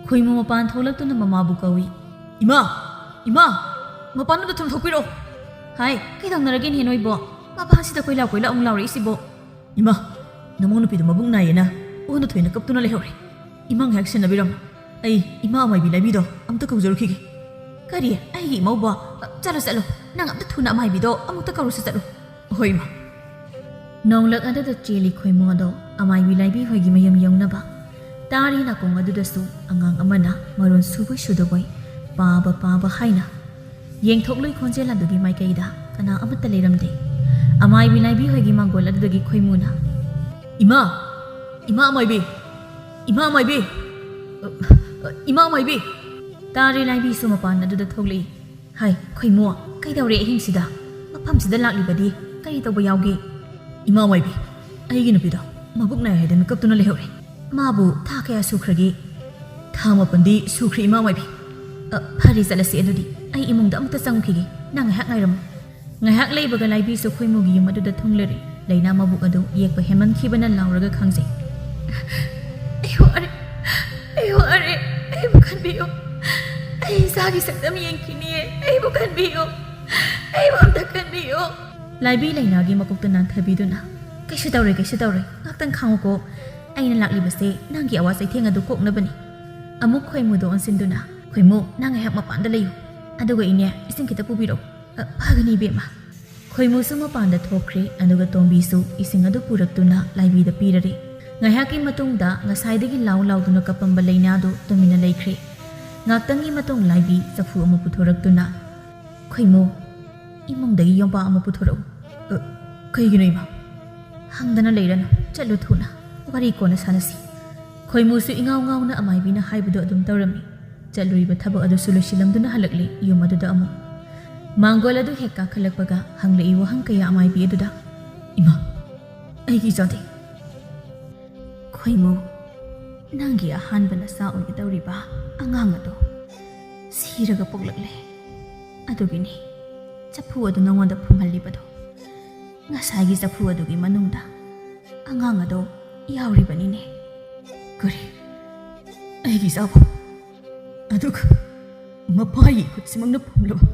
[SPEAKER 1] khoi mo mapan tholak tuna mamabu kawi ima mapan da thum thopiro hai kidang naragin henoi bo mapan sida koila ong lauri isibo ima namong nupi da mabung nai na ono thoina kaptuna lehore imang hak senabiram ay ima amay bilabi do amta kaujorki kari ay mau bo chalo nang amta thuna amay bido amta karusa chalo Hoi ma nonglak adada cheli khoimo ado amai bilaibi hoigi mayam yongnaba tari na kong adudasu angang amana maron suboi sudoboi paba haina yengthokloi khonjel adugi maikaida kana amata leiramde amai bilaibi hoigi mangol adugi khoimuna ima amai bi tari laibi sumapan aduda thokli hai khoimo kaidawre hingsida mafamsida laklibadi kari tawba yawge ima waibi aigi nupido mabuk nai haida makeup tuna lehore mabu tha kaya sukhragi tha mapandi sukri ima waibi phari salasi adudi ai imungda amta changkhigi nang hak ngairam ngai hak leibaga laibi su khoimugi yum aduda thungleri leina mabuk adu yekba heman khibana lauraga khangse ai ware ai bukan biyo ai sagi sakdam yenkini ai bukan biyo ai amta kan biyo Laibi lainagi makukta nang thabiduna kaisi tawre ngaktang khangko aina laklibase nangi awas ai thenga du koknabani amuk khoimu do onsinduna khoimu nang hak mapanda leyu aduga ine isin kita pubiro phagani bema khoimu suma panda thokre aduga tombi su ising adu puraktuna laibi da pirari ngahaki matungda ngasaidagi lauduna kapamba leina do tumina leikre ngaktangi matung laibi safu amu puthoraktuna khoimu imongdagi yompa ama puthoro kaigino ima hangdana leirana chalu thuna wari kona sanasi khoimusu ingaw na amaibina haibado adum tawrami chaluriba thabo adu sulusilamduna halakli yum aduda amu mangol adu hekka khalakpaga hanglei wahang kaya amaibi aduda ima aigi jati khoimu nangi ahanbana sa oi tawriba angang adu siraga poglakle adugini chapu adu nangwanda phumhalibado ngasagi chapu adugi manungda angang ado yauribanine kari aigi sabu adug mapai khutsimangna phumlaba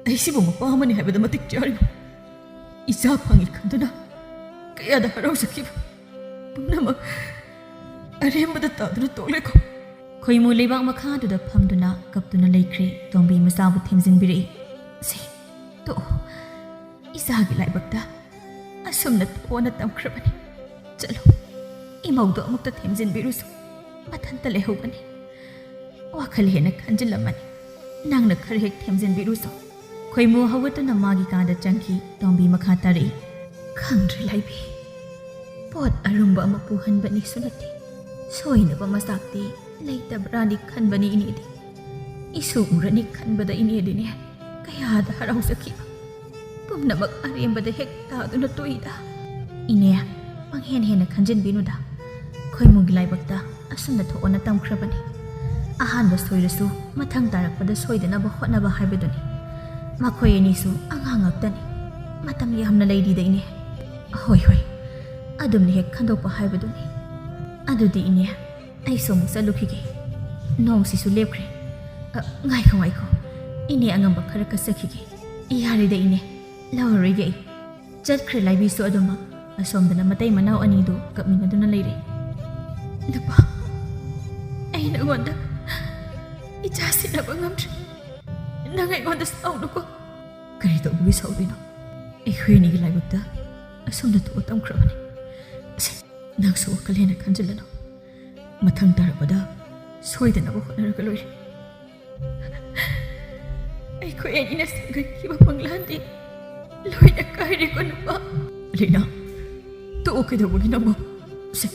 [SPEAKER 1] aisibu mapamani haibada matik chariba isa phangi khanduna kayada harau sakiba punama arembada taduna tokleko khoimu leibak makha duda phamduna kaptuna leikre tombi masabu themjin birei se to इसागी लाइबक्ता असुमना थोना तमख्रबनी चलो इमौदो अमुक्ता थेमजिनबिरुसु मथंता लेहौगनी वाखल हेना खंजिलमनी नंगना खर हेक थेमजिनबिरुसु खोइमु हवतुना मागी कांदा चंखी तोंबी मखा तारी खंद्रे लाइबी पोत अरुंबा अमा पुहनबनी सुनती सोइनबा मसाक्ति लेतब्रानी खनबनी इनेदी इसु उरनी खनबदा इनेदिने कयादा हराउसखिबा पुमनमक अरेंबदा हेक तादुना तोइदा इने पंगहेन हेना खंजिनबिनुदा खोइमुगी लाइबक्ता असुमना थोना तमख्रबनी अहानबा सोइरसु मथंग तारकपदा सोइदनबा होटनबा हाइबदुनी मखोय अनिसु अंगांग ngaktani matam yamna leidida ine hoi hoi adumni hek khandokpa haibaduni adudi ine ai som salukhige nong sisu lepkhre ngai ko ine angamba khara kasakhige iyari da ine lawarige chatkhre laibi su aduma asomdana matai manau ani do kapminaduna leire lapa ai na gonda ijasina bangamtre nangai gonda saunuko kari to bugi saudino ikhweni gi laibukta asomda to tamkrabani nang so kalena khanjilano mathang tarabada soidana bo honaraga loire ai ko eni na sangai ki ba panglandi loina kaire ko nupa lina to o kida bugi namo se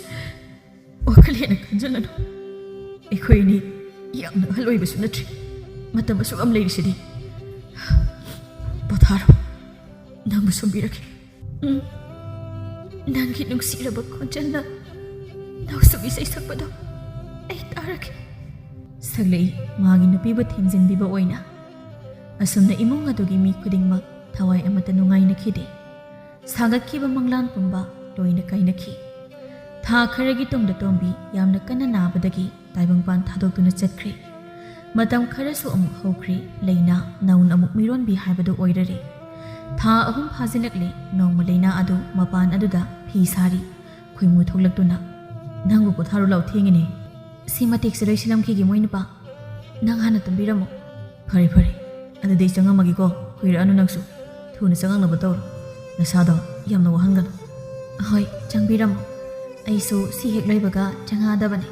[SPEAKER 1] o kalena khanjilano ikhweni yamna haloi basu natri matam basu am leiri sidi potharo nang sumbiraki nangi nungsiraba khonjalna nausugi sai sakpado ai taraki saglei magi nupiba themjinbiba oina asumna imung adugi mi khudingma thawai amata nungai nakhide sagakkiba manglan pumba loina kainakhi tha kharagi tongda tombi yamna kana nabadagi taibangpan thadokduna chakkhre matam kharasu amuk hokri leina naun amuk mironbi haibadu oirari tha ahum phajilakle nongma leina adu mapan aduda phi sari khoimu thoklaktuna nangbu potharu lau thengine simatik se loisilamki gi moinupa nang hana tumbiramo phare phare adu dei changamagi ko khoira anu nangsu thuna changang na bator nasado yamna wahangana hoi changbiramo aisu si hek loibaga changa dabane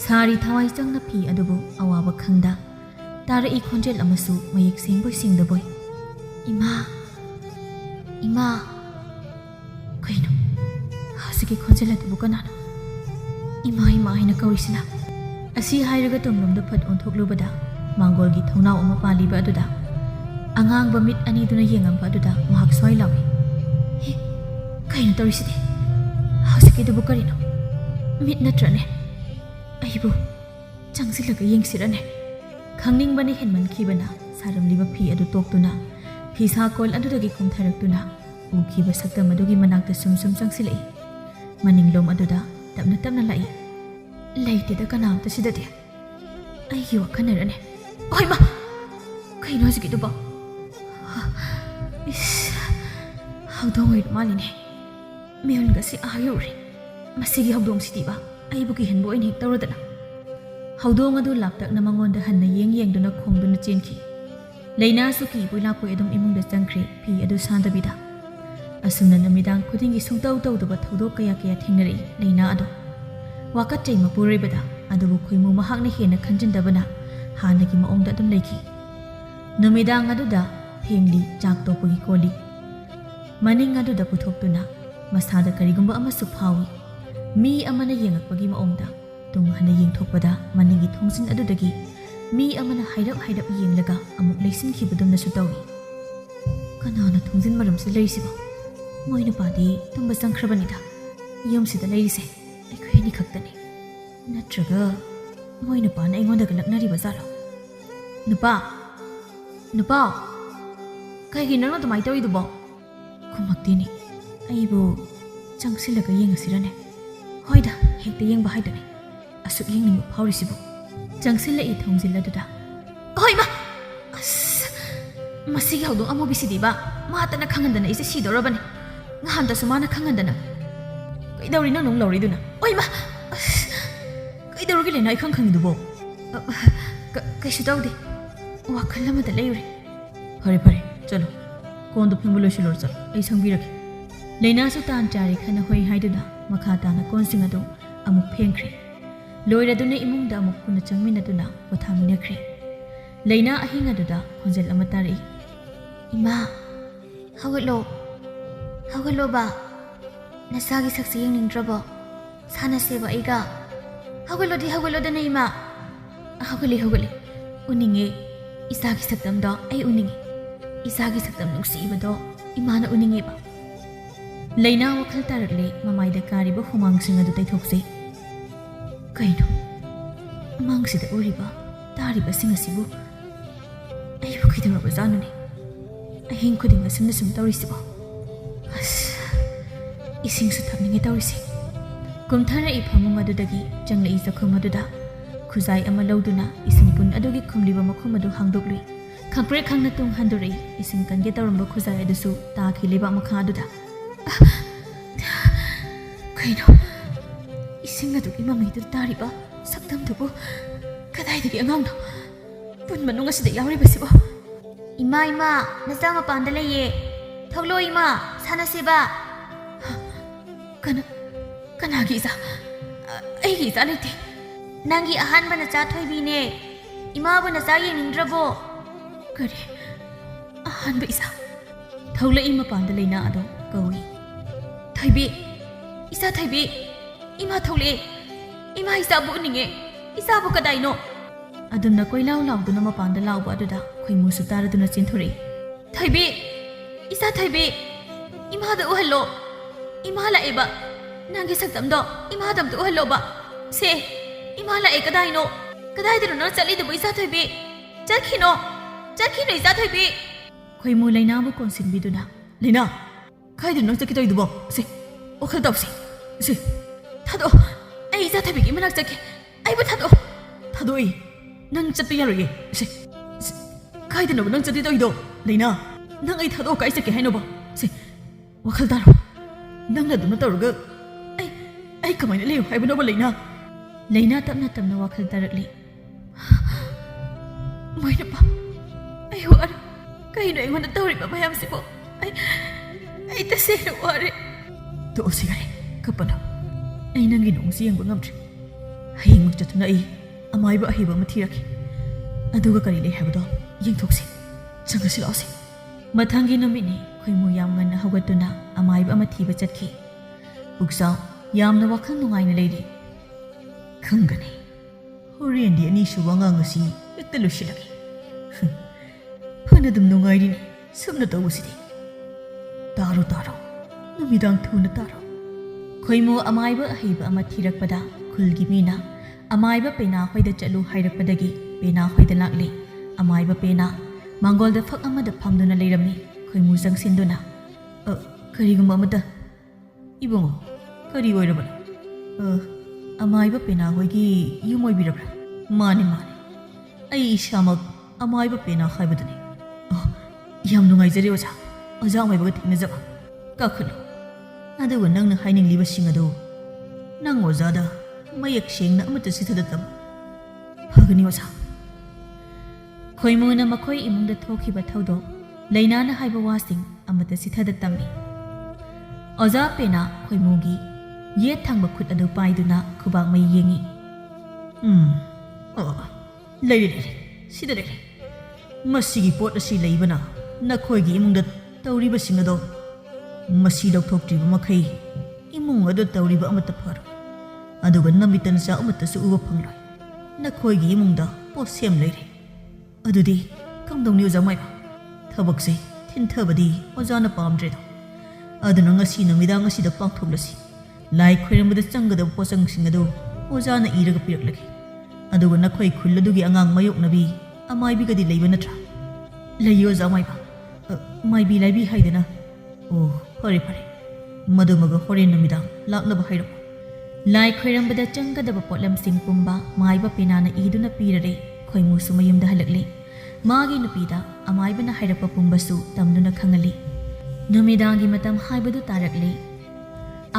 [SPEAKER 1] sari thawai changna phi adubu awaba khangda tara I khonjel amasu mayek singboy singdaboy ima ima kaino hasiki khonjel adu kanano ima ima haina kaurisina asi hairaga tomlomda phat onthokluba mangol gi thonau ama paliba aduda angang ba mit ani duna yengamba aduda mahak soi lawi he kaino toriside hasiki du karino mit natrane aibu changsilaga yengsirane khangningbani henman khibana saramliba phi adu toktuna phi sa kol adudagi kumtharaktuna ukhiba sakta madugi manakta sum changsilai maninglom aduda tapna tapna lai leite da kanamta sidade ai yo khanarane oi ma kaino hajiki duba is hawdong oi maline meon gasi ayuri masigi hawdong sidiba ai buki henbo in hek tawradana hawdong adu laptak na mangonda hanna yeng duna khongduna chenki leina suki puila ko edum imungda changkhre phi adu sandabida asumna namidang khudingi sungtau tawduba thodo kaya thingnari leina adu wakat chai mapuribada adu khoimu mahakna hena khanjindabana hanagi maongda adum leiki namidang adu da phengli chak topagi koli maning adu da puthoktuna masada karigumba ama suphawi mi amana yengakpagi maongda tung hana yengthokpada maningi thongsin adudagi mi amana hairap yenglaga amuk leisin khibadumna su tawi kanana thongsin maram se leisiba moina padi tumba sangkhrabanida yom sida leise aikhweni khaktani natraga moina pana aingonda galaknari bazalo nupa kai gi nang tamai tawi dubo khumaktini aibo changsilaga yengasirane hoida hekta yengba haidani asuk yengning phawrisibu changsila I thongjilla duda hoi ma as masigi hawdong amu bisidiba matana khangandana ise sidorabani ngahanda sumana khangandana kaidawri nang nong lawriduna oi ma kaidawri lena I khangdubo kaisu tawde wakhal amada leire phare chalo ꯀꯣꯟꯗꯣ ꯐꯦꯡꯕ ꯂꯣꯏꯁꯤꯜꯂꯨꯔ ꯆꯠꯂꯣ ꯑꯩ ꯁꯪꯕꯤꯔꯒꯦ ꯂꯩꯅꯥꯁꯨ ꯇꯥꯟ ꯆꯥꯔꯦ ꯈꯟꯅ ꯍꯣꯏ ꯍꯥꯏꯗꯨꯅ ꯃꯈꯥ ꯇꯥꯅ ꯀꯣꯟꯁꯤꯡ ꯑꯗꯨ ꯑꯃꯨꯛ ꯐꯦꯡꯈ꯭ꯔꯦ ꯂꯣꯏꯔꯗꯨꯅ ꯏꯃꯨꯡꯗ ꯑꯃꯨꯛ ꯄꯨꯟꯅ ꯆꯪꯃꯤꯟꯅꯗꯨꯅ ꯄꯣꯊꯥꯃꯤꯟꯅꯈ꯭ꯔꯦ ꯂꯩꯅꯥ ꯑꯍꯤꯡ ꯑꯗꯨꯗ ꯈꯣꯟꯖꯦꯜ ꯑꯃ ꯇꯥꯔꯛꯏ
[SPEAKER 2] ꯏꯃꯥ ꯍꯧꯒꯠꯂꯣ ꯍꯧꯒꯠꯂꯣꯕ ꯅꯁꯥꯒꯤ ꯁꯛꯁꯦ ꯌꯦꯡꯅꯤꯡꯗ꯭ꯔꯕꯣ ꯁꯥꯟꯅꯁꯦꯕ ꯑꯩꯒ ꯍꯧꯒꯠꯂꯣꯗꯤ ꯍꯧꯒꯠꯂꯣꯗꯅ ꯏꯃꯥ
[SPEAKER 1] ꯍꯧꯒꯠꯂꯦ ꯎꯅꯤꯡꯉꯦ ꯏꯆꯥꯒꯤ ꯁꯛꯇꯝꯗꯣ ꯑꯩ ꯎꯅꯤꯡꯉꯦ ꯏꯆꯥꯒꯤ ꯁꯛꯇꯝ ꯅꯨꯡꯁꯤꯕꯗꯣ ꯏꯃꯥꯅ ꯎꯅꯤꯡꯉꯦꯕ ꯂꯩꯅꯥ ꯋꯥꯈꯜ ꯇꯥꯔꯛꯂꯦ ꯃꯃꯥꯏꯗ ꯀꯥꯔꯤꯕ ꯍꯨꯃꯥꯡꯁꯤꯡ ꯑꯗꯨ ꯇꯩꯊꯣꯛꯁꯤ ꯀꯩꯅꯣ ꯃꯪꯁꯤꯗ ꯎꯔꯤꯕ ꯇꯥꯔꯤꯕꯁꯤꯡ ꯑꯁꯤꯕꯨ ꯑꯩꯕꯨ ꯀꯩꯗꯧꯔꯕꯖꯥꯠꯅꯣꯅꯦ ꯑꯍꯤꯡ ꯈꯨꯗꯤꯡ ꯑꯁꯨꯝꯅ ꯁꯨꯝ ꯇꯧꯔꯤꯁꯤꯕꯣ ꯑꯁ ꯏꯁꯤꯡꯁꯨ ꯊꯛꯅꯤꯡꯉꯦ ꯇꯧꯔꯤꯁꯤ ꯀꯨꯝꯊꯔꯛꯏ ꯐꯃꯨꯡ ꯑꯗꯨꯗꯒꯤ ꯆꯪꯂꯛꯏ ꯆꯥꯛꯈꯨꯝ ꯑꯗꯨꯗ ꯈꯨꯖꯥꯏ ꯑꯃ ꯂꯧꯗꯨꯅ ꯏꯁꯤꯡ ꯄꯨꯟ ꯑꯗꯨꯒꯤ ꯈꯨꯝꯂꯤꯕ ꯃꯈꯨꯝ ꯑꯗꯨ ꯍꯥꯡꯗꯣꯛꯂꯨꯏ ꯈꯪꯄ꯭ꯔꯦꯛ ꯈꯪꯅ ꯇꯨꯡ ꯍꯟꯗꯣꯔꯛꯏ ꯏꯁꯤꯡ ꯀꯟꯒꯦ ꯇꯧꯔꯝꯕ ꯈꯨꯖꯥꯏ ꯑꯗꯨꯁꯨ ꯇꯥꯈꯤ ꯂꯩꯕꯥꯛ ꯃꯈꯥ ꯑꯗꯨꯗ ꯀꯩꯅꯣ ꯏꯁꯤꯡ ꯑꯗꯨꯒꯤ ꯃꯃꯩꯗꯨꯗ ꯇꯥꯔꯤꯕ ꯁꯛꯇꯝꯗꯨꯕꯨ ꯀꯗꯥꯏꯗꯒꯤ ꯑꯉꯥꯡꯅꯣ ꯄꯨꯟ ꯃꯅꯨꯡ ꯑꯁꯤꯗ ꯌꯥꯎꯔꯤꯕꯁꯤꯕꯣ
[SPEAKER 2] ꯏꯃꯥ ꯅꯆꯥ ꯃꯄꯥꯟꯗ ꯂꯩꯌꯦ ꯊꯣꯛꯂꯣ ꯏꯃꯥ ꯁꯥꯟꯅꯁꯦꯕ
[SPEAKER 1] ꯀꯅꯥꯒꯤ ꯏꯆꯥ ꯑꯩꯒꯤ ꯏꯆꯥ ꯂꯩꯇꯦ
[SPEAKER 2] ꯅꯪꯒꯤ ꯑꯍꯥꯟꯕ ꯅꯆꯥ ꯊꯣꯏꯕꯤꯅꯦ ꯏꯃꯥꯕꯨ ꯅꯆꯥ ꯌꯦꯡꯅꯤꯡꯗ꯭ꯔꯕꯣ
[SPEAKER 1] ꯀꯔꯤ ꯑꯍꯥꯟꯕ ꯏꯆꯥ ꯊꯣꯛꯂꯛꯏ ꯃꯄꯥꯟꯗ ꯂꯩꯅꯥ ꯑꯗꯣ ꯀꯧꯏ ꯊꯣꯏꯕꯤ ꯏꯆꯥ ꯊꯣꯏꯕꯤ ꯏꯃꯥ ꯊꯣꯛꯂꯛꯑꯦ ꯏꯃꯥ ꯏꯆꯥꯕꯨ ꯎꯅꯤꯡꯉꯦ ꯏꯆꯥꯕꯨ ꯀꯗꯥꯏꯅꯣ ꯑꯗꯨꯝꯅ ꯀꯣꯏꯂꯥꯎ ꯂꯥꯎꯗꯨꯅ ꯃꯄꯥꯟꯗ ꯂꯥꯎꯕ ꯑꯗꯨꯗ ꯈꯣꯏꯃꯨꯁꯨ ꯇꯥꯔꯗꯨꯅ ꯆꯦꯟꯊꯣꯔꯛꯏ ꯊꯣꯏꯕꯤ ꯏꯆꯥ ꯊꯣꯏꯕꯤ ꯏꯃꯥꯗ ꯎꯍꯜꯂꯣ ꯏꯃꯥ ꯂꯥꯛꯑꯦꯕ ꯅꯪꯒꯤ ꯁꯛꯇꯝꯗꯣ ꯏꯃꯥꯗ ꯑꯝꯇ ꯎꯍꯜꯂꯣꯕ ꯁꯦ ꯏꯃꯥ ꯂꯥꯛꯑꯦ ꯀꯗꯥꯏꯅꯣ ꯀꯗꯥꯏꯗꯅꯣ ꯅꯪ ꯆꯠꯂꯤꯗꯨꯕꯨ ꯏꯆꯥ ꯊꯣꯏꯕꯤ ꯆꯠꯈꯤꯅꯣ ꯏꯆꯥ ꯊꯣꯏꯕꯤ ꯈꯣꯏꯃꯨ ꯂꯩꯅꯥꯕꯨ ꯀꯣꯟꯁꯤꯟꯕꯤꯗꯨꯅ ꯂꯩꯅꯥ ꯀꯥꯏꯗꯅꯣ ꯅꯪ ꯆꯠꯈꯤꯗꯣꯏꯗꯨꯕꯣ ꯁꯦ ꯋꯥꯈꯜ ꯇꯧꯁꯤ ꯁꯦ ꯊꯥꯗꯣꯛꯑꯣ ꯑꯩ ꯏꯆꯥ ꯊꯣꯏꯕꯤꯒꯤ ꯃꯅꯥꯛ ꯆꯠꯀꯦ ꯑꯩꯕꯨ ꯊꯥꯗꯣꯛꯑꯣ ꯅꯪ ꯆꯠꯄ ꯌꯥꯔꯣꯏꯌꯦ ꯁꯦ ꯀꯥꯏꯗꯅꯣꯕ ꯅꯪ ꯆꯠꯇꯣꯏꯗꯣ ꯂꯩꯅꯥ ꯅꯪ ꯑꯩ ꯊꯥꯗꯣꯛꯑ ꯀꯥꯏ ꯆꯠꯀꯦ ꯍꯥꯏꯅꯣꯕ ꯁꯦ ꯋꯥꯈꯜ ꯇꯥꯔꯣ ꯅꯪꯅ ꯑꯗꯨꯝꯅ ꯇꯧꯔꯒ ꯑꯩ ꯀꯃꯥꯏꯅ ꯂꯩꯌꯨ ꯍꯥꯏꯕꯅꯣꯕ ꯂꯩꯅꯥ ꯇꯞꯅ ꯇꯞꯅ ꯋꯥꯈꯜ ꯇꯥꯔꯛꯂꯤ ꯃꯣꯏꯅꯄꯥ ꯑꯩ ꯋꯥꯔꯦ ꯀꯩꯅꯣ ꯑꯩꯉꯣꯟꯗ ꯇꯧꯔꯤꯕ ꯃꯌꯥꯝꯁꯤꯕꯣ ꯑꯩ ꯇꯁꯦꯡꯅ ꯋꯥꯔꯦ ꯇꯣꯛꯑꯣ ꯌꯥꯔꯦ ꯀꯞꯄꯅꯣ ꯑꯩ ꯅꯪꯒꯤ ꯅꯣꯡꯁꯤ ꯌꯦꯡꯕ ꯉꯝꯗ꯭ꯔꯦ ꯍꯌꯦꯡꯃꯛ ꯆꯠꯇꯨꯅ ꯑꯩ ꯑꯃꯥꯏꯕ ꯑꯍꯩꯕ ꯑꯃ ꯊꯤꯔꯛꯀꯦ ꯑꯗꯨꯒ ꯀꯔꯤ ꯂꯩ ꯍꯥꯏꯕꯗꯣ ꯌꯦꯡꯊꯣꯛꯁꯤ ꯆꯪꯉꯁꯤ ꯂꯥꯛꯑꯣꯁꯤ ꯃꯊꯪꯒꯤ ꯅꯨꯃꯤꯠꯅꯤ ꯈꯣꯏꯃꯨ ꯌꯥꯝ ꯉꯟꯅ ꯍꯧꯒꯠꯇꯨꯅ ꯑꯃꯥꯏꯕ ꯑꯃ ꯊꯤꯕ ꯆꯠꯈꯤ ꯄꯨꯛꯆꯥꯎ ꯌꯥꯝꯅ ꯋꯥꯈꯜ ꯅꯨꯡꯉꯥꯏꯅ ꯂꯩꯔꯤ ꯈꯪꯒꯅꯤ ꯍꯣꯔꯦꯟꯗꯤ ꯑꯅꯤꯁꯨꯕ ꯑꯉꯥꯡ ꯑꯁꯤ ꯍꯦꯛꯇ ꯂꯣꯏꯁꯤꯜꯂꯒꯦ ꯐꯅ ꯑꯗꯨꯝ ꯅꯨꯡꯉꯥꯏꯔꯤꯅꯤ ꯁꯨꯝꯅ ꯇꯧꯕꯁꯤꯗꯤ ꯇꯥꯔꯣ ꯅꯨꯃꯤꯗꯥꯡ ꯊꯨꯅ ꯇꯥꯔꯣ ꯈꯣꯏꯃꯨ ꯑꯃꯥꯏꯕ ꯑꯍꯩꯕ ꯑꯃ ꯊꯤꯔꯛꯄꯗ ꯈꯨꯜꯒꯤ ꯃꯤꯅ ꯑꯃꯥꯏꯕ ꯄꯦꯅꯥ ꯍꯣꯏꯗ ꯆꯠꯂꯨ ꯍꯥꯏꯔꯛꯄꯗꯒꯤ ꯄꯦꯅꯥ ꯍꯣꯏꯗ ꯂꯥꯛꯂꯤ ꯑꯃꯥꯏꯕ ꯄꯦꯅꯥ ꯃꯥꯡꯒꯣꯜꯗ ꯐꯛ ꯑꯃꯗ ꯐꯝꯗꯨꯅ ꯂꯩꯔꯝꯃꯤ ꯈꯣꯏꯃꯨ ꯆꯪꯁꯤꯟꯗꯨꯅ ꯀꯔꯤꯒꯨꯝꯕ ꯑꯃꯇ ꯏꯕꯨꯡꯉꯣ ꯀꯔꯤ ꯑꯣꯏꯔꯕꯅꯣ ꯑꯃꯥꯏꯕ ꯄꯦꯅꯥ ꯍꯣꯏꯒꯤ ꯌꯨꯝ ꯑꯣꯏꯕꯤꯔꯕ꯭ꯔꯥ ꯃꯥꯅꯤ ꯑꯩ ꯏꯁꯥꯃꯛ ꯑꯃꯥꯏꯕ ꯄꯦꯅꯥ ꯍꯥꯏꯕꯗꯨꯅꯤ ꯌꯥꯝ ꯅꯨꯡꯉꯥꯏꯖꯔꯦ ꯑꯣꯖꯥ ꯑꯃꯥꯏꯕꯒ ꯊꯦꯡꯅꯖꯕ ꯀꯥꯈꯠꯂꯨ ꯑꯗꯨꯒ ꯅꯪꯅ ꯍꯥꯏꯅꯤꯡꯂꯤꯕꯁꯤꯡ ꯑꯗꯨ ꯅꯪ ꯑꯣꯖꯥꯗ ꯃꯌꯦꯛ ꯁꯦꯡꯅ ꯑꯃꯠꯇ ꯆꯤꯊꯗꯕ ꯐꯒꯅꯤ ꯑꯣꯖꯥ ꯈꯣꯏꯃꯨꯅ ꯃꯈꯣꯏ ꯏꯃꯨꯡꯗ ꯊꯣꯛꯈꯤꯕ ꯊꯧꯗꯣꯛ ꯂꯩꯅꯥꯅ ꯍꯥꯏꯕ ꯋꯥꯁꯤꯡ ꯑꯃꯠꯇ ꯆꯤꯊꯗ ꯇꯝꯃꯤ ꯑꯣꯖꯥ ꯄꯦꯅꯥ ꯈꯣꯏꯃꯨꯒꯤ ꯌꯦꯠ ꯊꯪꯕ ꯈꯨꯠ ꯑꯗꯨ ꯄꯥꯏꯗꯨꯅ ꯈꯨꯕꯥꯛ ꯃꯩ ꯌꯦꯡꯉꯤ ꯂꯩꯔꯦ ꯁꯤꯗ ꯂꯩꯔꯦ ꯃꯁꯤꯒꯤ ꯄꯣꯠ ꯑꯁꯤ ꯂꯩꯕꯅ ꯅꯈꯣꯏꯒꯤ ꯏꯃꯨꯡꯗ ꯇꯧꯔꯤꯕꯁꯤꯡ ꯑꯗꯣ ꯃꯁꯤ ꯂꯧꯊꯣꯛꯇ꯭ꯔꯤꯕ ꯃꯈꯩ ꯏꯃꯨꯡ ꯑꯗꯨ ꯇꯧꯔꯤꯕ ꯑꯃꯠꯇ ꯐꯔꯣꯏ ꯑꯗꯨꯒ ꯅꯃꯤꯠꯇ ꯅꯆꯥ ꯑꯃꯠꯇꯁꯨ ꯎꯕ ꯐꯪꯂꯣꯏ ꯅꯈꯣꯏꯒꯤ ꯏꯃꯨꯡꯗ ꯄꯣꯠ ꯁꯦꯝ ꯂꯩꯔꯦ ꯑꯗꯨꯗꯤ ꯀꯝꯗꯧꯅꯤ ꯑꯣꯖꯥ ꯃꯥꯏꯕ ꯊꯕꯛꯁꯦ ꯊꯤꯟꯊꯕꯗꯤ ꯑꯣꯖꯥꯅ ꯄꯥꯝꯗ꯭ꯔꯦꯗꯣ ꯑꯗꯨꯅ ꯉꯁꯤ ꯅꯨꯃꯤꯗꯥꯡ ꯑꯁꯤꯗ ꯄꯥꯡꯊꯣꯛꯂꯁꯤ ꯂꯥꯏ ꯈꯣꯏꯔꯝꯕꯗ ꯆꯪꯒꯗꯕ ꯄꯣꯠꯆꯪꯁꯤꯡ ꯑꯗꯨ ꯑꯣꯖꯥꯅ ꯏꯔꯒ ꯄꯤꯔꯛꯂꯒꯦ ꯑꯗꯨꯒ ꯅꯈꯣꯏ ꯈꯨꯜ ꯑꯗꯨꯒꯤ ꯑꯉꯥꯡ ꯃꯥꯌꯣꯛꯅꯕꯤ ꯑꯃꯥꯏꯕꯤꯒꯗꯤ ꯂꯩꯕ ꯅꯠꯇ꯭ꯔꯥ ꯂꯩꯌꯦ ꯑꯣꯖꯥ ꯃꯥꯏꯕ ꯃꯥꯏꯕꯤ ꯂꯥꯏꯕꯤ ꯍꯥꯏꯗꯅ ꯑꯣ ꯐꯔꯦ ꯃꯗꯨꯃꯒ ꯍꯣꯔꯦꯟ ꯅꯨꯃꯤꯗꯥꯡ ꯂꯥꯛꯅꯕ ꯍꯥꯏꯔꯛꯎ ꯂꯥꯏ ꯈꯣꯏꯔꯝꯕꯗ ꯆꯪꯒꯗꯕ ꯄꯣꯠꯂꯝꯁꯤꯡ ꯄꯨꯝꯕ ꯃꯥꯏꯕ ꯄꯦꯅꯥꯅ ꯏꯗꯨꯅ ꯄꯤꯔꯔꯦ ꯈꯣꯏꯃꯨꯁꯨ ꯃꯌꯨꯝꯗ ꯍꯜꯂꯛꯂꯤ ꯃꯥꯒꯤ ꯅꯨꯄꯤꯗ ꯑꯃꯥꯏꯕꯅ ꯍꯥꯏꯔꯛꯄ ꯄꯨꯝꯕꯁꯨ ꯇꯝꯗꯨꯅ ꯈꯪꯍꯜꯂꯤ ꯅꯨꯃꯤꯗꯥꯡꯒꯤ ꯃꯇꯝ ꯍꯥꯏꯕꯗꯨ ꯇꯥꯔꯛꯂꯤ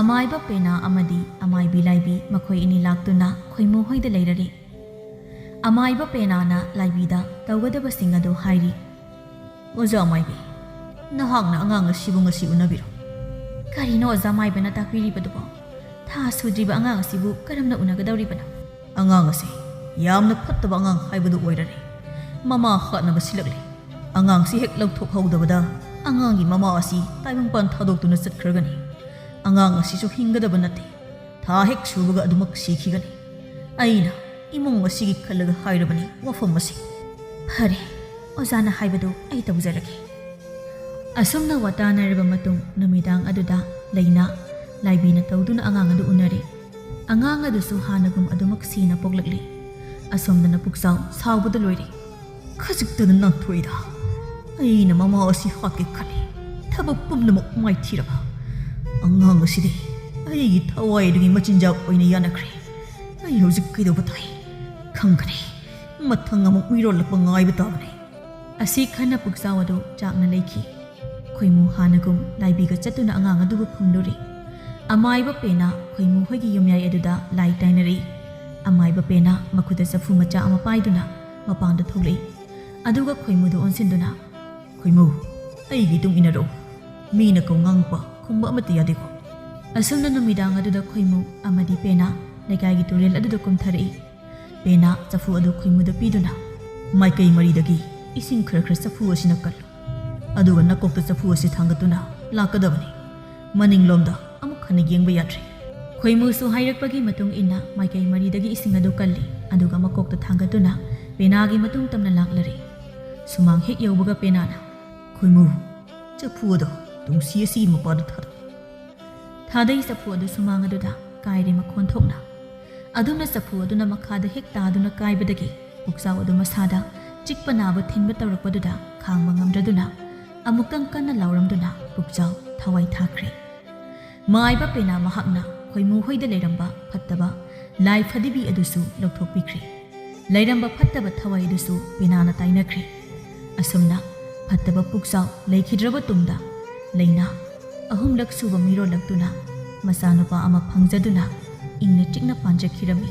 [SPEAKER 1] ꯑꯃꯥꯏꯕ ꯄꯦꯅꯥ ꯑꯃꯗꯤ ꯑꯃꯥꯏꯕꯤ ꯂꯥꯏꯕꯤ ꯃꯈꯣꯏ ꯑꯅꯤ ꯂꯥꯛꯇꯨꯅ ꯈꯣꯏꯃꯨ ꯍꯣꯏꯗ ꯂꯩꯔꯔꯤ ꯑꯃꯥꯏꯕ ꯄꯦꯅꯥꯅ ꯂꯥꯏꯕꯤꯗ ꯇꯧꯒꯗꯕꯁꯤꯡ ꯑꯗꯨ ꯍꯥꯏꯔꯤ ꯑꯣꯖꯥ ꯑꯃꯥꯏꯕꯤ ꯅꯍꯥꯛꯅ ꯑꯉꯥꯡ ꯑꯁꯤꯕꯨ ꯉꯁꯤ ꯎꯅꯕꯤꯔꯣ?
[SPEAKER 2] ꯀꯔꯤꯅꯣ ꯑꯣꯖꯥ ꯃꯥꯏꯕꯅ ꯇꯥꯛꯄꯤꯔꯤꯕꯗꯨꯕꯣ? ꯊꯥ ꯁꯨꯗ꯭ꯔꯤꯕ ꯑꯉꯥꯡ ꯑꯁꯤꯕꯨ ꯀꯔꯝꯅ ꯎꯅꯒꯗꯧꯔꯤꯕꯅꯣ?
[SPEAKER 1] ꯑꯉꯥꯡ ꯑꯁꯤ ꯌꯥꯝꯅ ꯐꯠꯇꯕ ꯑꯉꯥꯡ ꯍꯥꯏꯕꯗꯨ ꯑꯣꯏꯔꯔꯦ. ꯃꯃꯥ ꯍꯥꯠꯅꯕ ꯁꯤꯜꯂꯛꯂꯦ. ꯑꯉꯥꯡꯁꯤ ꯍꯦꯛ ꯂꯧꯊꯣꯛꯍꯧꯗꯕꯗ ꯑꯉꯥꯡꯒꯤ ꯃꯃꯥ ꯑꯁꯤ ꯇꯥꯏꯕꯪꯄꯥꯟ ꯊꯥꯗꯣꯛꯇꯨꯅ ꯆꯠꯈ꯭ꯔꯒꯅꯤ. ꯑꯉꯥꯡ ꯑꯁꯤꯁꯨ ꯍꯤꯡꯒꯗꯕ ꯅꯠꯇꯦ. ꯊꯥ ꯍꯦꯛ ꯁꯨꯕꯒ ꯑꯗꯨꯃꯛ ꯁꯤꯈꯤꯒꯅꯤ. ꯑꯩꯅ ꯏꯃꯨꯡ ꯑꯁꯤꯒꯤ ꯈꯜꯂꯒ ꯍꯥꯏꯔꯕꯅꯤ ꯋꯥꯐꯝ ꯑꯁꯤ.
[SPEAKER 2] ꯐꯔꯦ, ꯑꯣꯖꯥꯅ ꯍꯥꯏꯕꯗꯨ ꯑꯩ ꯇꯧꯖꯔꯒꯦ.
[SPEAKER 1] ꯑꯁꯨꯝꯅ ꯋꯥꯇꯥꯅꯔꯕ ꯃꯇꯨꯡ ꯅꯨꯃꯤꯗꯥꯡ ꯑꯗꯨꯗ ꯂꯩꯅ ꯂꯥꯏꯕꯤꯅ ꯇꯧꯗꯨꯅ ꯑꯉꯥꯡ ꯑꯗꯨ ꯎꯅꯔꯦ. ꯑꯉꯥꯡ ꯑꯗꯨꯁꯨ ꯍꯥꯟꯅꯒꯨꯝ ꯑꯗꯨꯃꯛ ꯁꯤꯅ ꯄꯣꯛꯂꯛꯂꯦ. ꯑꯁꯣꯝꯗꯅ ꯄꯨꯛꯆꯥꯎ ꯁꯥꯎꯕꯗ ꯂꯣꯏꯔꯦ. ꯈꯖꯤꯛꯇꯗ ꯅꯥꯟꯊꯣꯛꯏꯗ. ꯑꯩꯅ ꯃꯃꯥ ꯑꯁꯤ ꯍꯥꯠꯀꯦ ꯈꯜꯂꯤ. ꯊꯕꯛ ꯄꯨꯝꯅꯃꯛ ꯃꯥꯏꯊꯤꯔꯕ. ꯑꯉꯥꯡ ꯑꯁꯤꯗꯤ ꯑꯩꯒꯤ ꯊꯋꯥꯏꯗꯒꯤ ꯃꯆꯤꯟꯖꯥꯛ ꯑꯣꯏꯅ ꯌꯥꯅꯈ꯭ꯔꯦ. ꯑꯩ ꯍꯧꯖꯤꯛ ꯀꯩꯗꯧꯕ ꯇꯥꯏ? ꯈꯪꯒꯅꯤ. ꯃꯊꯪ ꯑꯃꯨꯛ ꯃꯤꯔꯣꯜꯂꯛꯄ ꯉꯥꯏꯕ ꯇꯥꯕꯅꯤ. ꯑꯁꯤ ꯈꯟꯅ ꯄꯨꯛꯆꯥꯎ ꯑꯗꯨ ꯆꯥꯛꯅ ꯂꯩꯈꯤ. ꯈꯣꯏꯃꯨ ꯍꯥꯟꯅꯒꯨꯝ ꯂꯥꯏꯕꯤꯒ ꯆꯠꯇꯨꯅ ꯑꯉꯥꯡ ꯑꯗꯨꯕꯨ ꯐꯨꯝꯂꯨꯔꯤ. ꯑꯃꯥꯏꯕ ꯄꯦꯅ ꯈꯣꯏꯃꯨ ꯍꯣꯏꯒꯤ ꯌꯨꯝꯌꯥꯏ ꯑꯗꯨꯗ ꯂꯥꯏ ꯇꯥꯏꯅꯔꯤ. ꯑꯃꯥꯏꯕ ꯄꯦꯅ ꯃꯈꯨꯠꯇ ꯆꯐꯨ ꯃꯆꯥ ꯑꯃ ꯄꯥꯏꯗꯨꯅ ꯃꯄꯥꯟꯗ ꯊꯣꯛꯂꯛꯏ. ꯑꯗꯨꯒ ꯈꯣꯏꯃꯨꯗ ꯑꯣꯟꯁꯤꯟꯗꯨꯅ, ꯈꯣꯏꯃꯨ, ꯑꯩꯒꯤ ꯏꯇꯨꯡ ꯏꯟꯅꯔꯛꯎ. ꯃꯤꯅ ꯀꯧ ꯉꯥꯡꯕ ꯈꯨꯝꯕ ꯑꯃꯠꯇ ꯌꯥꯗꯦꯀꯣ. ꯑꯁꯨꯝꯅ ꯅꯨꯃꯤꯗꯥꯡ ꯑꯗꯨꯗ ꯈꯣꯏꯃꯨ ꯑꯃꯗꯤ ꯄꯦꯅ ꯂꯩꯀꯥꯏꯒꯤ ꯇꯨꯔꯦꯜ ꯑꯗꯨꯗ ꯀꯨꯝꯊꯔꯛꯏ. ꯄꯦꯅ ꯆꯐꯨ ꯑꯗꯨ ꯈꯣꯏꯃꯨꯗ ꯄꯤꯗꯨꯅ, ꯃꯥꯏꯀꯩ ꯃꯔꯤꯗꯒꯤ ꯏꯁꯤꯡ ꯈꯔ ꯈꯔ ꯆꯐꯨ ꯑꯁꯤꯅ ꯀꯜꯂꯨ. ꯑꯗꯨꯒ ꯅꯀꯣꯛꯇ ꯆꯐꯨ ꯑꯁꯤ ꯊꯥꯡꯒꯠꯇꯨꯅ ꯂꯥꯛꯀꯗꯕꯅꯤ. ꯃꯅꯤꯡꯂꯣꯝꯗ ꯑꯃꯨꯛ ꯍꯟꯅ ꯌꯦꯡꯕ ꯌꯥꯗ꯭ꯔꯦ. ꯈꯣꯏꯃꯨꯁꯨ ꯍꯥꯏꯔꯛꯄꯒꯤ ꯃꯇꯨꯡ ꯏꯟꯅ ꯃꯥꯏꯀꯩ ꯃꯔꯤꯗꯒꯤ ꯏꯁꯤꯡ ꯑꯗꯨ ꯀꯜꯂꯤ. ꯑꯗꯨꯒ ꯃꯀꯣꯛꯇ ꯊꯥꯡꯒꯠꯇꯨꯅ ꯄꯦꯅꯥꯒꯤ ꯃꯇꯨꯡ ꯇꯝꯅ ꯂꯥꯛꯂꯔꯤ. ꯁꯨꯃꯥꯡ ꯍꯦꯛ ꯌꯧꯕꯒ ꯄꯦꯅꯥꯅ, ꯈꯣꯏꯃꯨ, ꯆꯐꯨ ꯑꯗꯣ ꯇꯨꯡꯁꯤ ꯑꯁꯤꯒꯤ ꯃꯄꯥꯗ ꯊꯥꯗꯣꯛ. ꯊꯥꯗꯩ ꯆꯐꯨ ꯑꯗꯨ ꯁꯨꯃꯥꯡ ꯑꯗꯨꯗ ꯀꯥꯏꯔꯦ ꯃꯈꯣꯟ ꯊꯣꯛꯅ. ꯑꯗꯨꯝꯅ ꯆꯐꯨ ꯑꯗꯨꯅ ꯃꯈꯥꯗ ꯍꯦꯛ ꯇꯥꯗꯨꯅ ꯀꯥꯏꯕꯗꯒꯤ ꯄꯨꯛꯆꯥꯎ ꯑꯗꯨ ꯃꯁꯥꯗ ꯆꯤꯛꯄ ꯅꯥꯕ ꯊꯤꯟꯕ ꯇꯧꯔꯛꯄꯗꯨꯗ ꯈꯥꯡꯕ ꯉꯝꯗ꯭ꯔꯗꯨꯅ ꯑꯃꯨꯛꯇꯪ ꯀꯟꯅ ꯂꯥꯎꯔꯝꯗꯨꯅ ꯄꯨꯛꯆꯥꯎ ꯊꯋꯥꯏ ꯊꯥꯈ꯭ꯔꯦ. ꯃꯥꯏꯕ ꯄꯦꯅꯥ ꯃꯍꯥꯛꯅ ꯈꯣꯏꯃꯨ ꯍꯣꯏꯗ ꯂꯩꯔꯝꯕ ꯐꯠꯇꯕ ꯂꯥꯏ ꯐꯗꯤꯕꯤ ꯑꯗꯨꯁꯨ ꯂꯧꯊꯣꯛꯄꯤꯈ꯭ꯔꯦ. ꯂꯩꯔꯝꯕ ꯐꯠꯇꯕ ꯊꯋꯥꯏ ꯑꯗꯨꯁꯨ ꯄꯦꯅꯥꯅ ꯇꯥꯏꯅꯈ꯭ꯔꯦ. ꯑꯁꯨꯝꯅ ꯐꯠꯇꯕ ꯄꯨꯛꯆꯥꯎ ꯂꯩꯈꯤꯗ꯭ꯔꯕ ꯇꯨꯡꯗ ꯂꯩꯅ ꯑꯍꯨꯝꯂꯛ ꯁꯨꯕ ꯃꯤꯔꯣꯜꯂꯛꯇꯨꯅ ꯃꯆꯥꯅꯨꯄꯥ ꯑꯃ ꯐꯪꯖꯗꯨꯅ ꯏꯪꯅ ꯆꯤꯛꯅ ꯄꯥꯟꯖꯈꯤꯔꯝꯃꯤ.